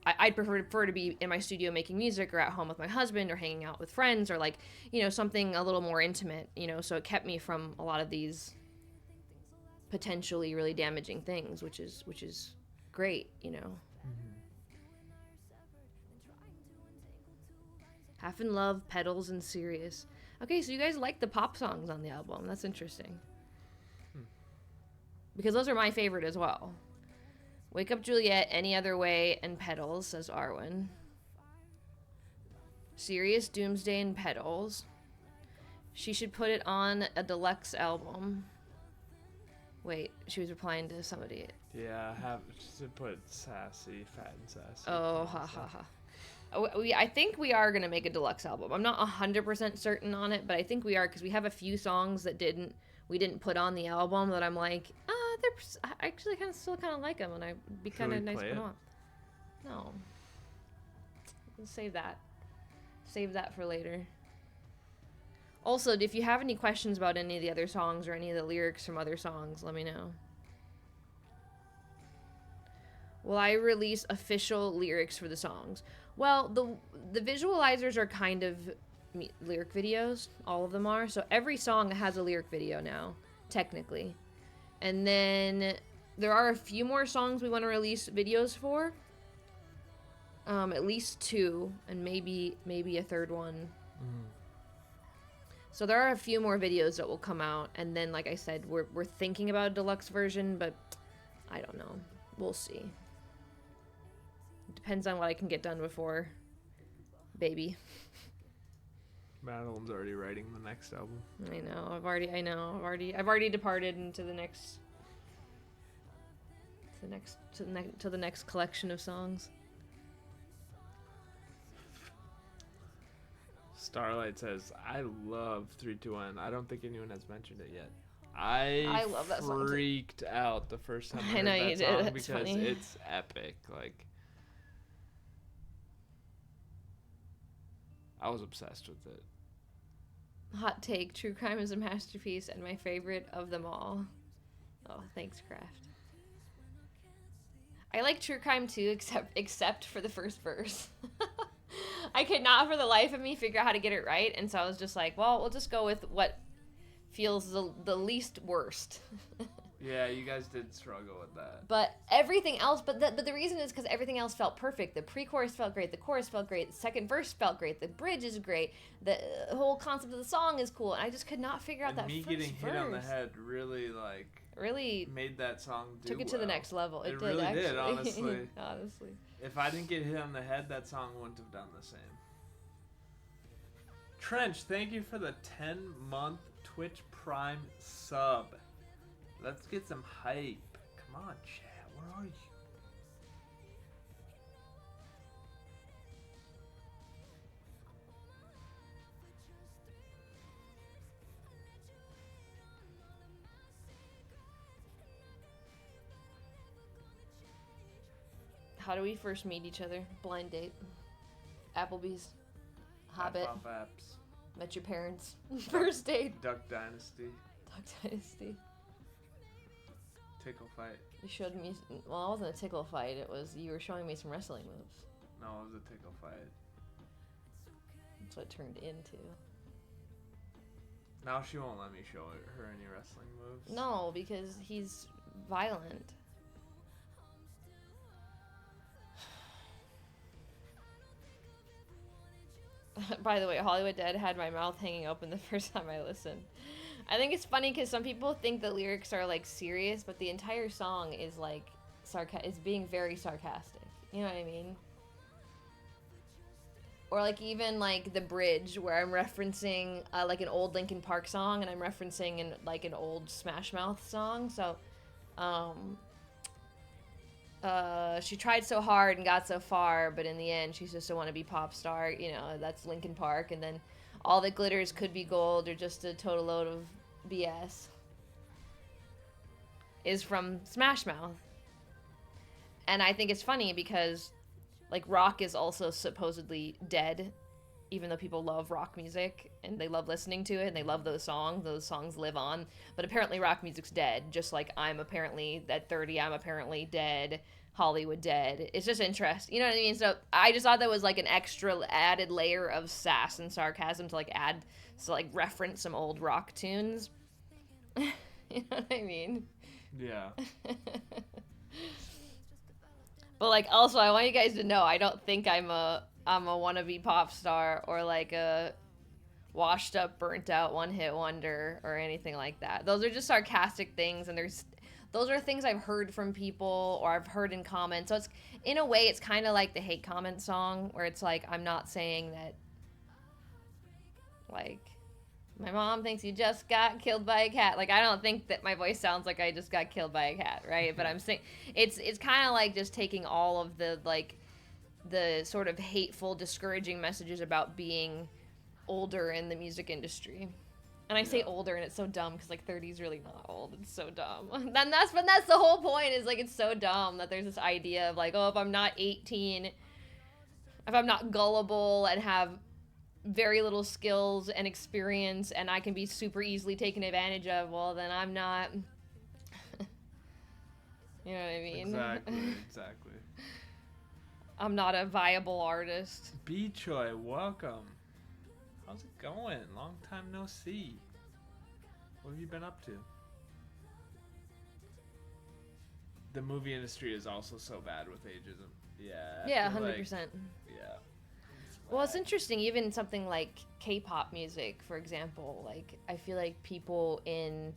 I'd prefer to be in my studio making music, or at home with my husband, or hanging out with friends, or, like, you know, something a little more intimate, you know, so it kept me from a lot of these potentially really damaging things, which is great, you know. Half in Love, Petals, and Serious. Okay, so you guys like the pop songs on the album. That's interesting. Because those are my favorite as well. Wake Up Juliet, Any Other Way, and Petals, says Arwen. Serious, Doomsday, and Petals. She should put it on a deluxe album. Wait, she was replying to somebody. Yeah, she should put sassy, fat and sassy. Oh, ha ha ha. I think we are going to make a deluxe album. I'm not 100% certain on it, but I think we are, because we have a few songs that we didn't put on the album that I'm like, I actually still kind of like them, and I'd be kind of nice to put them on. No. Let's save that. Save that for later. Also, if you have any questions about any of the other songs or any of the lyrics from other songs, let me know. Will I release official lyrics for the songs? Well, the visualizers are kind of lyric videos. All of them are. So every song has a lyric video now, technically. And then there are a few more songs we want to release videos for. At least 2, and maybe a third one. So there are a few more videos that will come out, and then, like I said, we're thinking about a deluxe version, but I don't know. We'll see. It depends on what I can get done before baby. Madilyn's already writing the next album. I know. I've already departed into the next to the next collection of songs. Starlight says, I love 321. I don't think anyone has mentioned it yet. I love that song. Freaked out the first time I heard that song because funny. It's epic. Like, I was obsessed with it. Hot take, true crime is a masterpiece and my favorite of them all. Oh, thanks, Kraft. I like true crime too, except for the first verse. I could not for the life of me figure out how to get it right, and so I was just like, well, we'll just go with what feels the least worst. Yeah, you guys did struggle with that. But everything else, but the reason is because everything else felt perfect. The pre-chorus felt great, the chorus felt great, the second verse felt great, the bridge is great, the whole concept of the song is cool, and I just could not figure out that first verse. Me getting hit on the head really made that song do took it to the next level. It did, really actually. Did, honestly. Honestly. If I didn't get hit on the head, that song wouldn't have done the same. Trench, thank you for the 10-month Twitch Prime sub. Let's get some hype. Come on, chat. Where are you? How do we first meet each other? Blind date. Applebee's. Hobbit. Apps. Met your parents. First date. Duck Dynasty. Duck Dynasty. Tickle fight. You showed me. Well, it wasn't a tickle fight. It was you were showing me some wrestling moves. No, it was a tickle fight. That's what it turned into. Now she won't let me show her any wrestling moves. No, because he's violent. By the way, Hollywood Dead had my mouth hanging open the first time I listened. I think it's funny because some people think the lyrics are like serious, but the entire song is like is being very sarcastic. You know what I mean? Or like even like the bridge where I'm referencing like an old Linkin Park song and I'm referencing an old Smash Mouth song. So, she tried so hard and got so far, but in the end, she's just a wannabe pop star. You know, that's Linkin Park. And then all that glitters could be gold or just a total load of BS is from Smash Mouth. And I think it's funny because, like, rock is also supposedly dead, even though people love rock music and they love listening to it and they love those songs live on. But apparently rock music's dead, just like I'm apparently at 30, I'm apparently dead, Hollywood dead. It's just interesting, you know what I mean? So I just thought that was like an extra added layer of sass and sarcasm to like add, so like reference some old rock tunes. You know what I mean? Yeah. But like also I want you guys to know I don't think I'm a I'm a wannabe pop star or like a washed up, burnt out, one hit wonder or anything like that. Those are just sarcastic things, and those are things I've heard from people or I've heard in comments. So it's, in a way, it's kind of like the hate comment song where it's like, I'm not saying that, like, my mom thinks you just got killed by a cat. Like, I don't think that my voice sounds like I just got killed by a cat, right? But I'm saying it's kind of like just taking all of the, like, the sort of hateful, discouraging messages about being older in the music industry. And I say older, and it's so dumb because, like, 30 is really not old. It's so dumb. Then that's the whole point, is, like, it's so dumb that there's this idea of, like, oh, if I'm not 18, if I'm not gullible and have very little skills and experience and I can be super easily taken advantage of, well, then I'm not. You know what I mean? Exactly. I'm not a viable artist. B Choi, welcome. How's it going? Long time no see. What have you been up to? The movie industry is also so bad with ageism. Yeah. Yeah, 100%. Yeah. Well, it's interesting, even something like K-pop music, for example. Like, I feel like people in,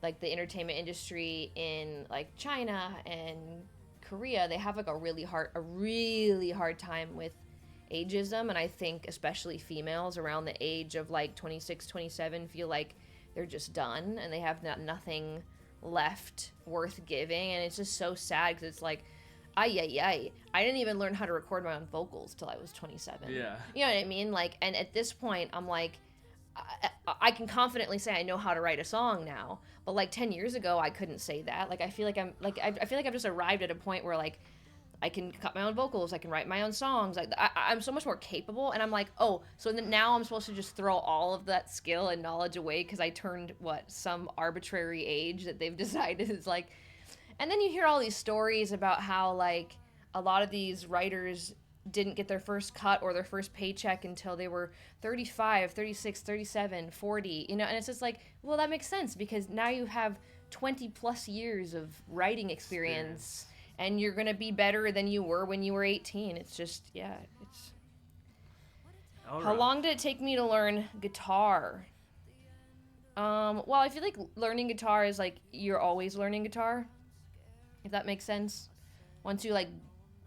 like, the entertainment industry in, like, China and Korea, they have, like, a really hard time with ageism. And I think especially females around the age of, like, 26, 27 feel like they're just done and they have nothing left worth giving. And it's just so sad because it's like, I didn't even learn how to record my own vocals till I was 27. Yeah. You know what I mean? Like, and at this point, I'm like, I can confidently say I know how to write a song now. But like 10 years ago, I couldn't say that. Like, I feel like I feel like I've just arrived at a point where, like, I can cut my own vocals, I can write my own songs. Like, I'm so much more capable. And I'm like, oh, so now I'm supposed to just throw all of that skill and knowledge away because I turned some arbitrary age that they've decided is like. And then you hear all these stories about how, like, a lot of these writers didn't get their first cut or their first paycheck until they were 35, 36, 37, 40, you know, and it's just like, well, that makes sense because now you have 20 plus years of writing experience and you're going to be better than you were when you were 18. It's just, yeah, it's... All How long did it take me to learn guitar? Well, I feel like learning guitar is like, you're always learning guitar. If that makes sense. Once you, like,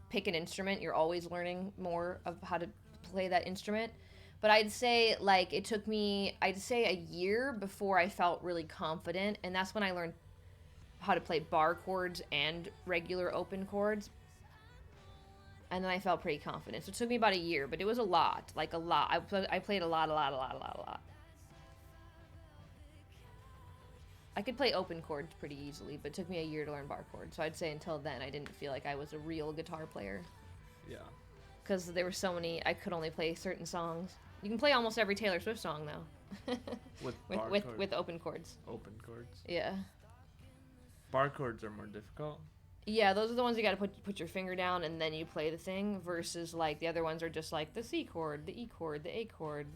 pick an instrument, you're always learning more of how to play that instrument. But I'd say, like, it took me, I'd say a year before I felt really confident. And that's when I learned how to play bar chords and regular open chords. And then I felt pretty confident. So it took me about a year, but it was a lot. Like, a lot. I played a lot. I could play open chords pretty easily, but it took me a year to learn bar chords. So I'd say until then, I didn't feel like I was a real guitar player. Yeah. Because there were so many, I could only play certain songs. You can play almost every Taylor Swift song, though. with open chords. Open chords? Yeah. Bar chords are more difficult? Yeah, those are the ones you gotta put your finger down and then you play the thing, versus, like, the other ones are just, like, the C chord, the E chord, the A chord.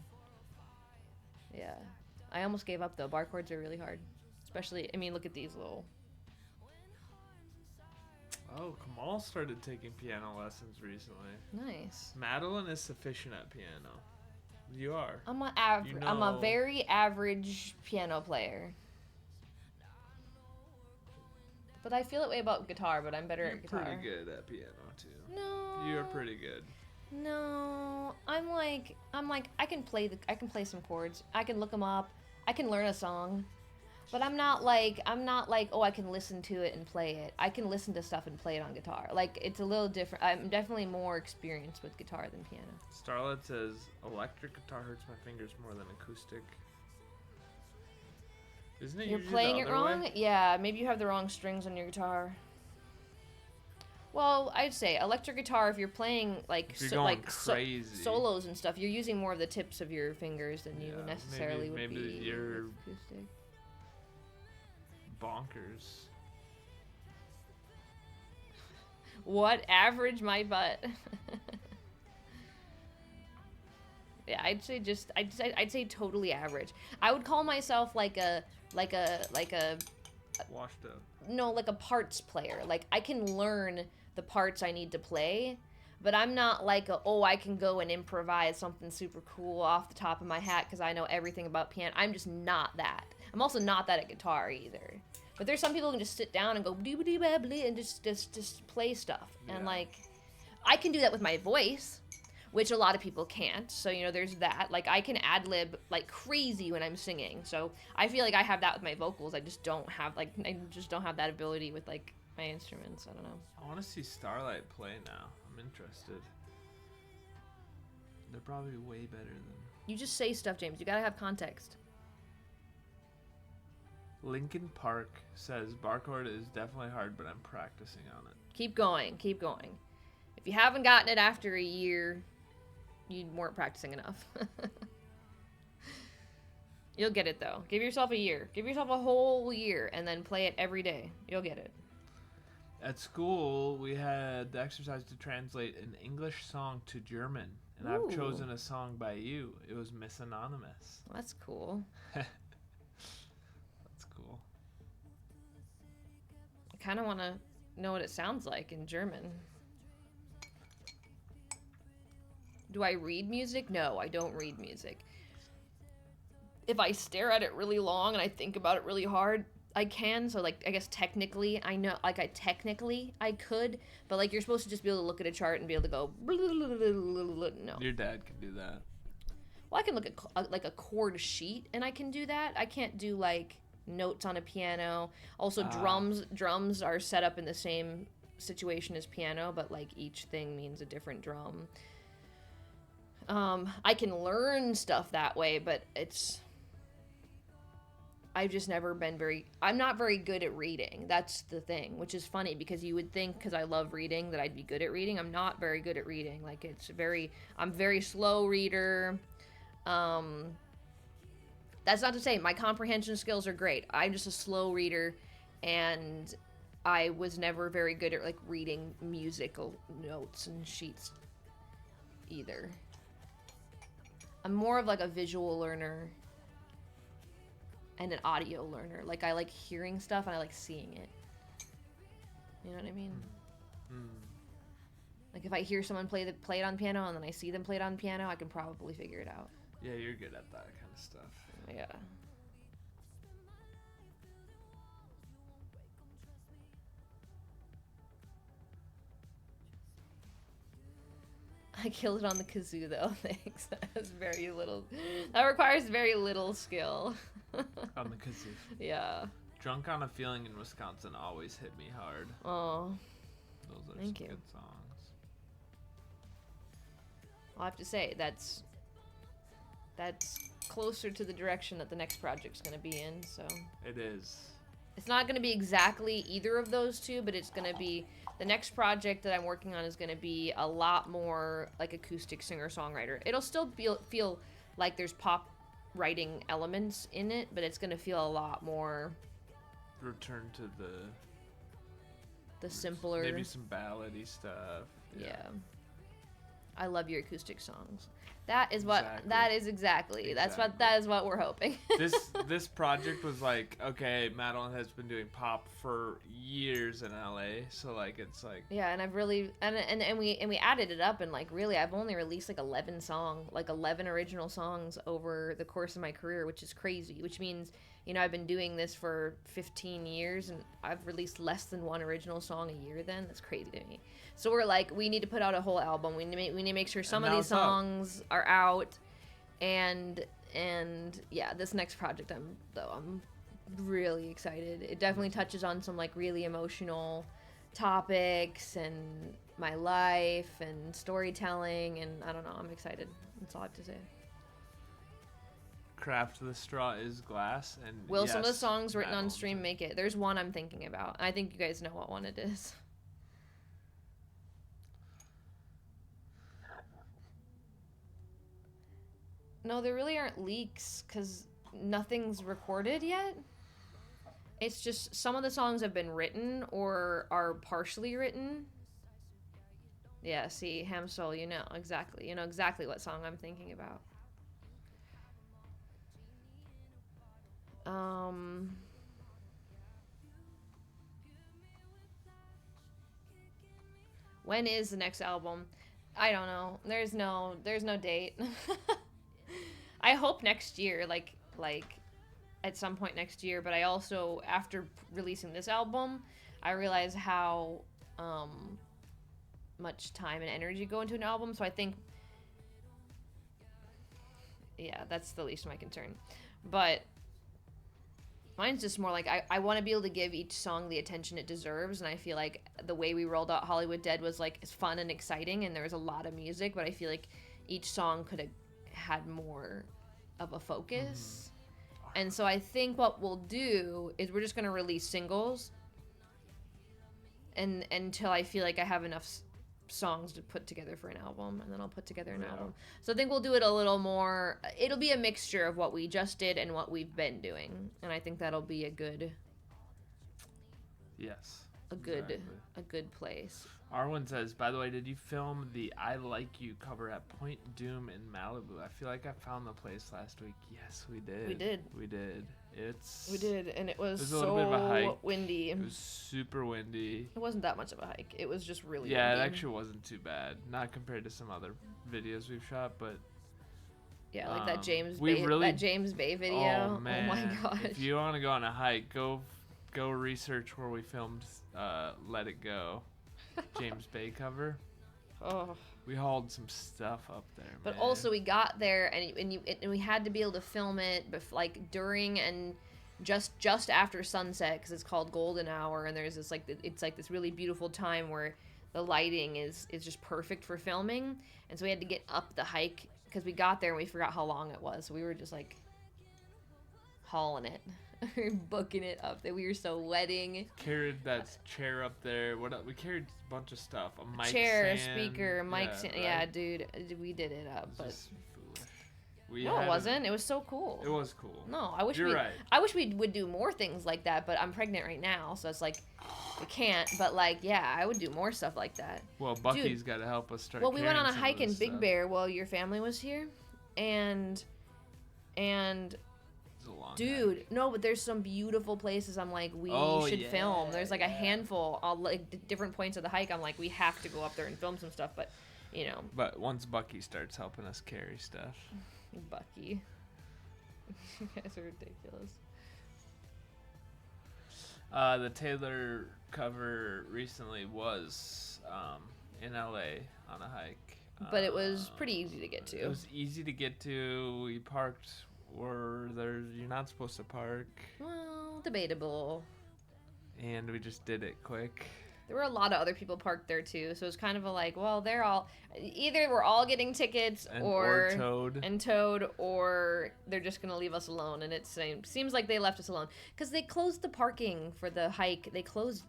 Yeah. I almost gave up, though. Bar chords are really hard. Especially, I mean, look at these little... Oh, Kamal started taking piano lessons recently. Nice. Madilyn is sufficient at piano. You are. I'm a very average piano player. But I feel that way about guitar, but I'm better at guitar. You're pretty good at piano, too. No. You're pretty good. No. I'm like, I can play some chords. I can look them up. I can learn a song. But I'm not like, oh, I can listen to it and play it. I can listen to stuff and play it on guitar. Like, it's a little different. I'm definitely more experienced with guitar than piano. Starlet says, electric guitar hurts my fingers more than acoustic. Isn't it? You're playing it wrong? Way? Yeah, maybe you have the wrong strings on your guitar. Well, I'd say electric guitar, if you're playing like solos and stuff, you're using more of the tips of your fingers than you necessarily would be. Maybe you're acoustic. Bonkers. What? Average my butt. Yeah, I'd say totally average. I would call myself like a washed up. No, like a parts player. Like, I can learn the parts I need to play, But I'm not like, I can go and improvise something super cool off the top of my hat because I know everything about piano. I'm just not that. I'm also not that at guitar either. But there's some people who can just sit down and go and just play stuff. Yeah. And like, I can do that with my voice, which a lot of people can't. So, you know, there's that. Like, I can ad-lib like crazy when I'm singing. So I feel like I have that with my vocals. I just don't have that ability with like my instruments. I don't know. I want to see Starlight play now. I'm interested. They're probably way better than... You just say stuff, James. You gotta have context. Lincoln Park says Barchord is definitely hard, but I'm practicing on it. Keep going. Keep going. If you haven't gotten it after a year, you weren't practicing enough. You'll get it, though. Give yourself a year. Give yourself a whole year and then play it every day. You'll get it. At school, we had the exercise to translate an English song to German. And Ooh. I've chosen a song by you. It was Miss Anonymous. That's cool. That's cool. I kind of want to know what it sounds like in German. Do I read music? No, I don't read music. If I stare at it really long and I think about it really hard, I can. So, like, I guess technically, I know, like, I could, but, like, you're supposed to just be able to look at a chart and be able to go, no. Your dad can do that. Well, I can look at, like, a chord sheet, and I can do that. I can't do, like, notes on a piano. Also, drums are set up in the same situation as piano, but, like, each thing means a different drum. I can learn stuff that way, but I've just never been I'm not very good at reading. That's the thing, which is funny because you would think because I love reading that I'd be good at reading. I'm not very good at reading. Like, I'm very slow reader. That's not to say my comprehension skills are great. I'm just a slow reader, and I was never very good at, like, reading musical notes and sheets either. I'm more of, like, a visual learner and an audio learner. Like, I like hearing stuff and I like seeing it. You know what I mean? Like, if I hear someone play it on piano and then I see them play it on piano, I can probably figure it out. Yeah, you're good at that kind of stuff. Yeah. I killed it on the kazoo, though. Thanks. That requires very little skill. On the kazoo. Yeah. Drunk on a Feeling in Wisconsin always hit me hard. Oh. Those are Thank some you. good songs. I'll have to say, that's closer to the direction that the next project's going to be in, so. It is. It's not going to be exactly either of those two, but it's going to be... The next project that I'm working on is going to be a lot more like acoustic singer-songwriter. It'll still feel like there's pop writing elements in it, but it's going to feel a lot more... Return to the simpler... Maybe some ballady stuff. Yeah. I love your acoustic songs. That is exactly. That is what we're hoping. This project was like, okay, Madilyn has been doing pop for years in LA, so like it's like, yeah, and I've really and we added it up, and like really I've only released like 11 original songs over the course of my career, which is crazy, which means, you know, I've been doing this for 15 years and I've released less than one original song a year. That's crazy to me. So we're like, we need to put out a whole album. We need to make sure some of these songs are out. And yeah, this next project I'm really excited. It definitely touches on some like really emotional topics and my life and storytelling, and I don't know, I'm excited. That's all I have to say. Craft the Straw is Glass, and will some of the songs written on stream make it? There's one I'm thinking about. I think you guys know what one it is. No, there really aren't leaks because nothing's recorded yet. It's just some of the songs have been written or are partially written. Yeah, see, Hamsol, you know exactly what song I'm thinking about. When is the next album? I don't know. There's no date. I hope next year, like at some point next year. But I also, after releasing this album, I realized how much time and energy go into an album. So I think, yeah, that's the least of my concern. But mine's just more like I want to be able to give each song the attention it deserves, and I feel like the way we rolled out Hollywood Dead was like it's fun and exciting, and there was a lot of music, but I feel like each song could have had more of a focus. And so I think what we'll do is we're just going to release singles, and until I feel like I have enough songs to put together for an album, and then I'll put together an album. So I think we'll do it a little more, it'll be a mixture of what we just did and what we've been doing, and I think that'll be a good place. Arwen says, by the way, did you film the I Like You cover at Point Doom in Malibu? I feel like I found the place last week. Yes, we did. We did, and it was a little bit of a hike. Windy. It was super windy. It wasn't that much of a hike. It was just really windy. It actually wasn't too bad. Not compared to some other videos we've shot, but... Yeah, like that James Bay video. Oh, man. Oh, my gosh. If you want to go on a hike, go research where we filmed Let It Go. James Bay cover. Oh, we hauled some stuff up there, but man. also we got there and we had to be able to film it like during and just after sunset, because it's called golden hour, and there's this it's like this really beautiful time where the lighting is just perfect for filming. And so we had to get up the hike because we got there and we forgot how long it was, so we were just like hauling it. Booking it up there. We were so wetting. Carried that chair up there. What else? We carried a bunch of stuff. A mic chair, stand. Speaker, mic stand. Right? Yeah, dude, we did it up. It was but just foolish. No, it wasn't. It was so cool. It was cool. No, I wish You're right. I wish we would do more things like that, but I'm pregnant right now, so it's like we can't. But like, yeah, I would do more stuff like that. Well, Bucky's got to help us start. Well, we went on a hike in Big stuff. Bear while your family was here, and dude, hike. no, but there's some beautiful places I'm like, we should film. There's like a handful, like different points of the hike. I'm like, we have to go up there and film some stuff, but you know. But once Bucky starts helping us carry stuff. Bucky. You guys are ridiculous. The Taylor cover recently was in LA on a hike. But it was pretty easy to get to. It was easy to get to. We parked where you're not supposed to park. Well, debatable. And we just did it quick. There were a lot of other people parked there too, so it was kind of a like, well, they're all either we're all getting tickets or towed, or they're just gonna leave us alone. And it seems like they left us alone because they closed the parking for the hike. They closed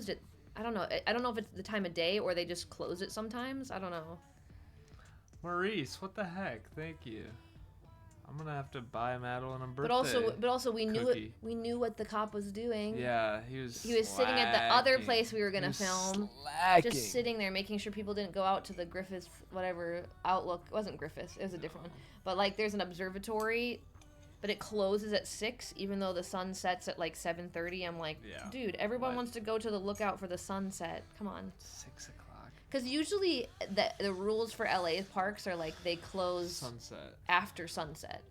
it. I don't know if it's the time of day or they just close it sometimes. I don't know. Maurice, what the heck? Thank you. I'm gonna have to buy Madilyn a birthday. But also, we knew what the cop was doing. Yeah, he was sitting at the other place we were gonna film, slacking. just sitting there, making sure people didn't go out to the Griffiths, whatever Outlook. It wasn't Griffiths, it was a different one. But like, there's an observatory, but it closes at 6, even though the sun sets at like 7:30. I'm like, dude, everyone wants to go to the lookout for the sunset. Come on. 6 o'clock. Because usually the rules for LA parks are like they close after sunset.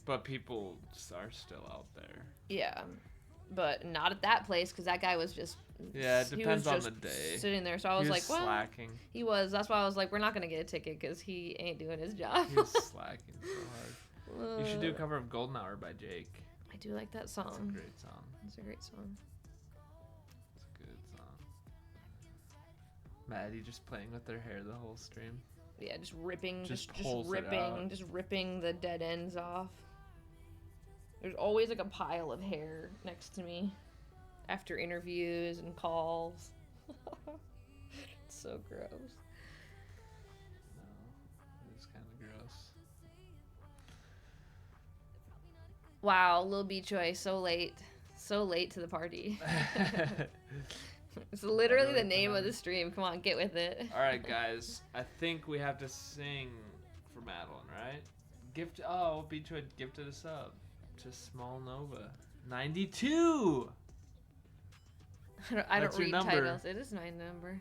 But people are still out there. Yeah, but not at that place because that guy was just. Yeah, it depends on the day. Sitting there, so I was like, well, slacking. He was. That's why I was like, we're not gonna get a ticket because he ain't doing his job. He was slacking so hard. You should do a cover of Golden Hour by Jake. I do like that song. It's a great song. It's a great song. Maddie just playing with their hair the whole stream. Yeah, just ripping, just ripping the dead ends off. There's always like a pile of hair next to me after interviews and calls. It's so gross. No, it's kind of gross. Wow, Lil B Choi, so late to the party. It's literally the name of the stream. Come on, get with it. All right, guys. I think we have to sing for Madilyn, right? Beachwood gifted a sub to Small Nova. 92! I don't read titles. It is my number.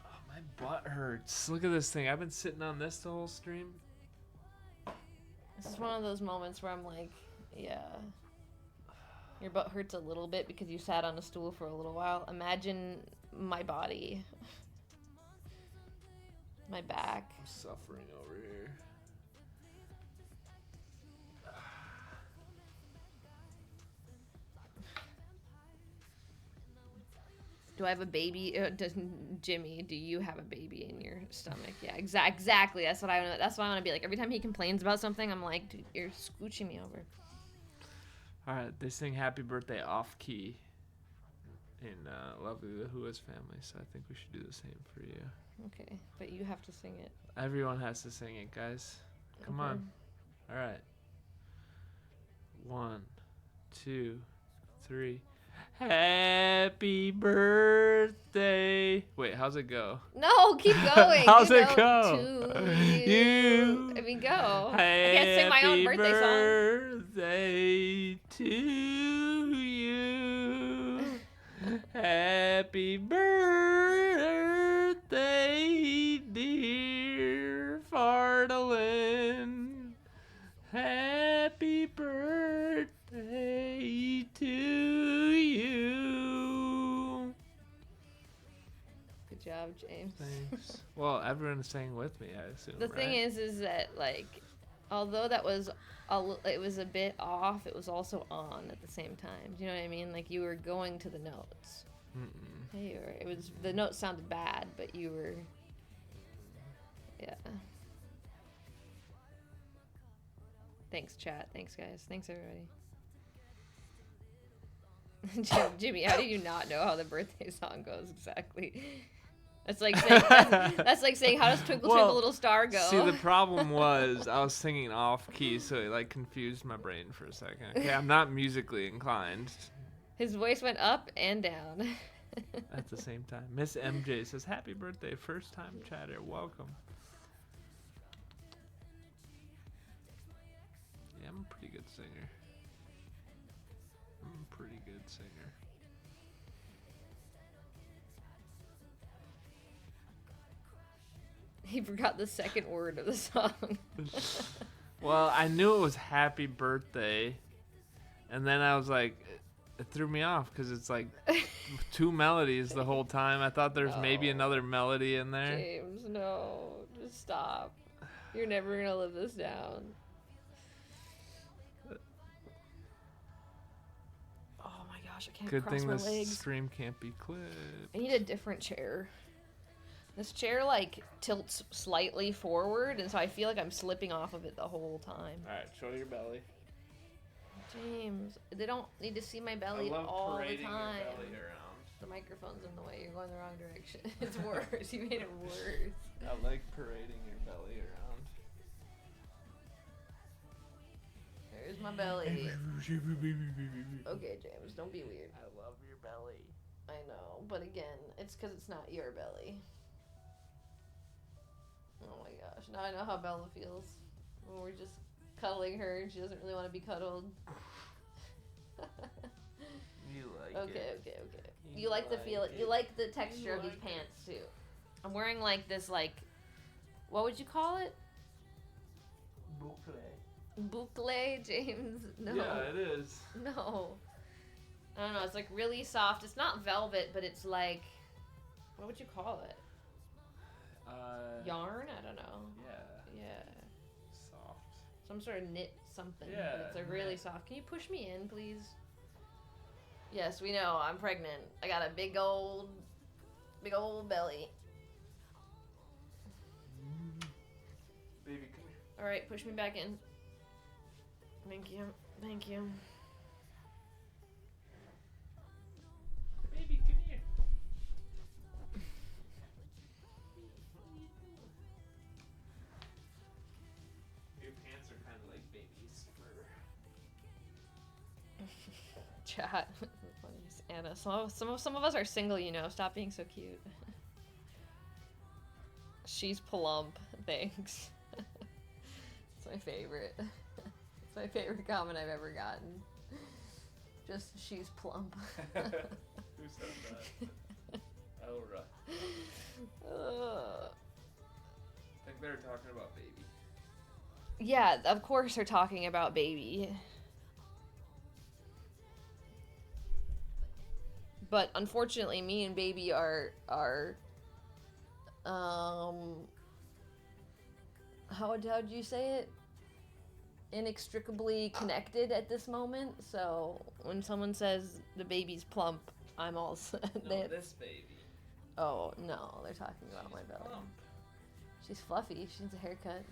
Oh, my butt hurts. Look at this thing. I've been sitting on this the whole stream. This is one of those moments where I'm like, yeah. Your butt hurts a little bit because you sat on a stool for a little while. Imagine my body. My back. I'm suffering over here. Do I have a baby? Jimmy, do you have a baby in your stomach? Yeah, exactly. That's what I want. That's what I want to be like. Every time he complains about something, I'm like, dude, you're scooching me over. All right, they sing "Happy Birthday" off key in Lovely the Who's family, so I think we should do the same for you. Okay, but you have to sing it. Everyone has to sing it, guys. Come on. All right. 1, 2, 3. Happy birthday. Wait, how's it go? No, keep going. How's it go? To you. I mean, go. I can't sing my own birthday song. Birthday to you. Happy birthday, dear Fardalin. Happy birthday to you. Good job, James. Thanks. Well, everyone sang with me, I assume. The thing is that like, although that was it was a bit off, it was also on at the same time. Do you know what I mean? Like you were going to the notes. You were. It was the notes sounded bad, but you were. Yeah. Thanks, chat. Thanks, guys. Thanks, everybody. Jimmy, how do you not know how the birthday song goes exactly? That's like saying, that's like saying, how does Twinkle Twinkle Little Star go? See, the problem was I was singing off key, so it like confused my brain for a second. Okay, I'm not musically inclined. His voice went up and down. At the same time. Miss MJ says, "Happy birthday, first time chatter. Welcome." Yeah, I'm a pretty good singer. He forgot the second word of the song. Well, I knew it was "Happy Birthday," and then I was like, it threw me off because it's like 2 melodies the whole time. I thought there's maybe another melody in there. James, no, just stop. You're never gonna live this down. Oh my gosh, I can't Good cross thing my this legs. stream can't be clipped. I need a different chair. This chair like tilts slightly forward, and so I feel like I'm slipping off of it the whole time. All right, show your belly. James, they don't need to see my belly all the time. Your belly around. The microphone's in the way. You're going the wrong direction. It's worse. You made it worse. I like parading your belly around. There's my belly. Okay, James, don't be weird. I love your belly. I know, but again, it's because it's not your belly. Oh my gosh, now I know how Bella feels when we're just cuddling her and she doesn't really want to be cuddled. You like it. Okay. You like the feel. You like the texture of these pants too. I'm wearing like this what would you call it? Boucle, James? No. Yeah, it is. No. I don't know. It's like really soft. It's not velvet, but it's like, what would you call it? Yarn? I don't know. Yeah. Soft. Some sort of knit something. Yeah. But it's like really soft. Can you push me in, please? Yes, we know. I'm pregnant. I got a big old belly. Baby, come here. All right, push me back in. Thank you. Baby, come here. Your pants are kind of like baby's fur. Chat. Anna, some of us are single, you know. Stop being so cute. She's plump. Thanks. It's my favorite. It's my favorite comment I've ever gotten. Just, she's plump. Who said that? Elra. Uh, I think they're talking about baby. yeah, of course they're talking about baby. But unfortunately, me and baby are how'd you say it? Inextricably connected at this moment. So when someone says the baby's plump, I'm all No, this baby. Oh no, they're talking about my belly. Plump. She's fluffy. She needs a haircut.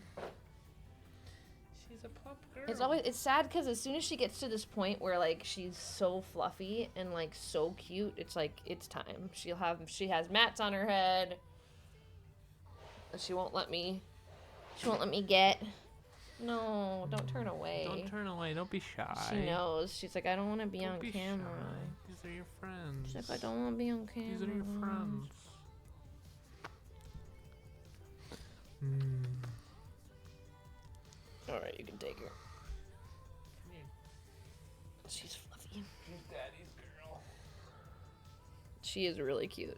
She's a plump girl. It's sad because as soon as she gets to this point where like she's so fluffy and like so cute, it's like it's time. She has mats on her head. She won't let me get. No, don't turn away. Don't turn away. Don't be shy. She knows. She's like, I don't want to be Don't on be camera. Shy. These are your friends. She's like, I don't want to be on camera. These are your friends. Alright, you can take her. Come here. She's fluffy. She's daddy's girl. She is really cute.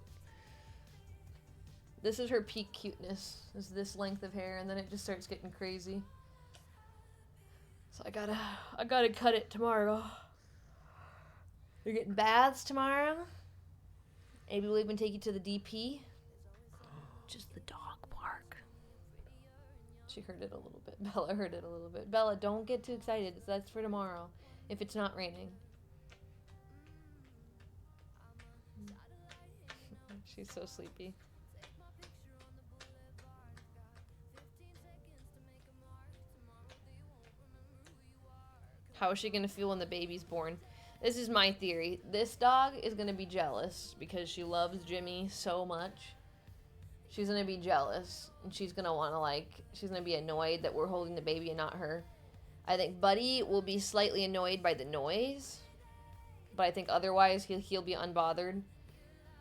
This is her peak cuteness. Is this length of hair, and then it just starts getting crazy. So I gotta cut it tomorrow. You're getting baths tomorrow. Maybe we'll even take you to the DP. Just the dog park. She heard it a little bit. Bella heard it a little bit. Bella, don't get too excited. That's for tomorrow. If it's not raining. She's so sleepy. How is she going to feel when the baby's born? This is my theory. This dog is going to be jealous because she loves Jimmy so much. She's going to be jealous. And she's going to want to she's going to be annoyed that we're holding the baby and not her. I think Buddy will be slightly annoyed by the noise. But I think otherwise he'll be unbothered.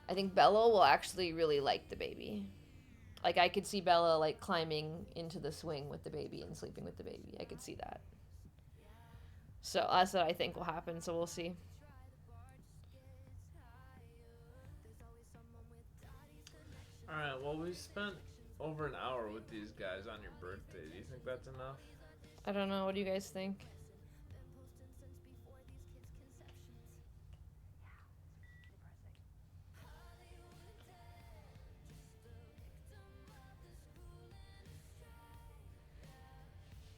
I think Bella will actually really like the baby. Like I could see Bella climbing into the swing with the baby and sleeping with the baby. I could see that. So that's what I think will happen, so we'll see. Alright, well, we spent over an hour with these guys on your birthday. Do you think that's enough? I don't know. What do you guys think?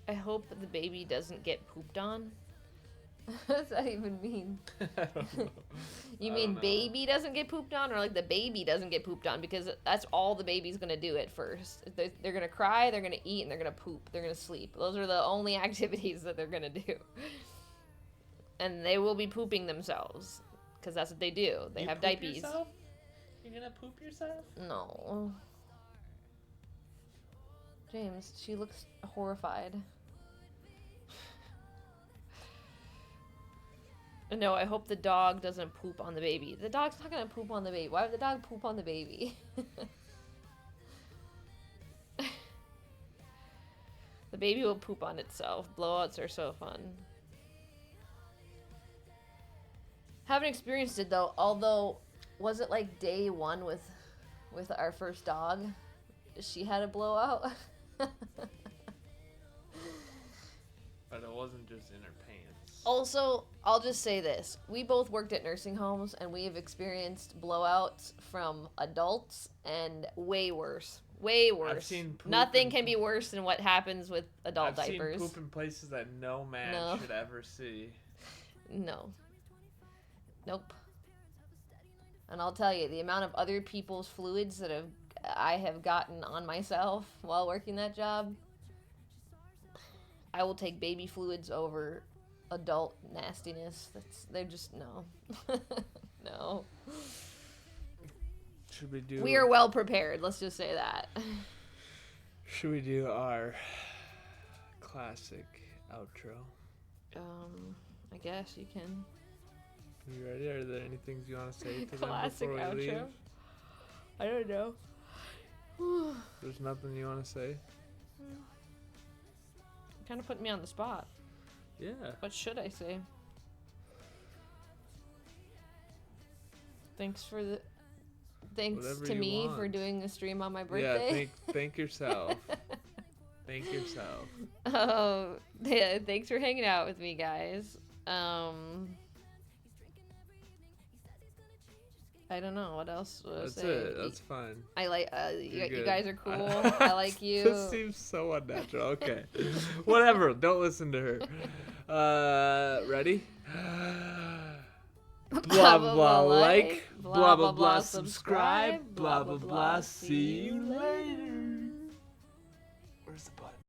I hope the baby doesn't get pooped on. What does that even mean? I don't know. You mean baby doesn't get pooped on, or the baby doesn't get pooped on? Because that's all the baby's gonna do at first. They're gonna cry, they're gonna eat, and they're gonna poop. They're gonna sleep. Those are the only activities that they're gonna do. And they will be pooping themselves, because that's what they do. They have diapers. Yourself? You're gonna poop yourself? No. James, she looks horrified. No, I hope the dog doesn't poop on the baby. The dog's not gonna poop on the baby. Why would the dog poop on the baby? The baby will poop on itself. Blowouts are so fun. Haven't experienced it though, although, was it day one with our first dog? She had a blowout? But it wasn't just in her pants. Also, I'll just say this. We both worked at nursing homes, and we have experienced blowouts from adults, and way worse. Way worse. I've seen poop Nothing can be worse than what happens with adult diapers. I've seen poop in places that no man should ever see. No. Nope. And I'll tell you, the amount of other people's fluids that I have gotten on myself while working that job, I will take baby fluids over adult nastiness. They're just no. No. Should we do? We are well prepared. Let's just say that. Should we do our classic outro? I guess you can. You ready? Are there any things you want to say to them Classic before we outro. leave? I don't know. There's nothing you want to say? Kind of put me on the spot. Yeah. What should I say? Thanks for Thanks Whatever to you me want. for doing a stream on my birthday. Yeah, thank yourself. Thank yourself. Oh, yeah, thanks for hanging out with me, guys. I don't know what else to That's say. it. That's fine. I like You're you good. guys are cool. I like you. This seems so unnatural. Okay. Whatever. Don't listen to her. Ready? Blah blah blah like, blah blah blah subscribe, blah blah blah. See you later.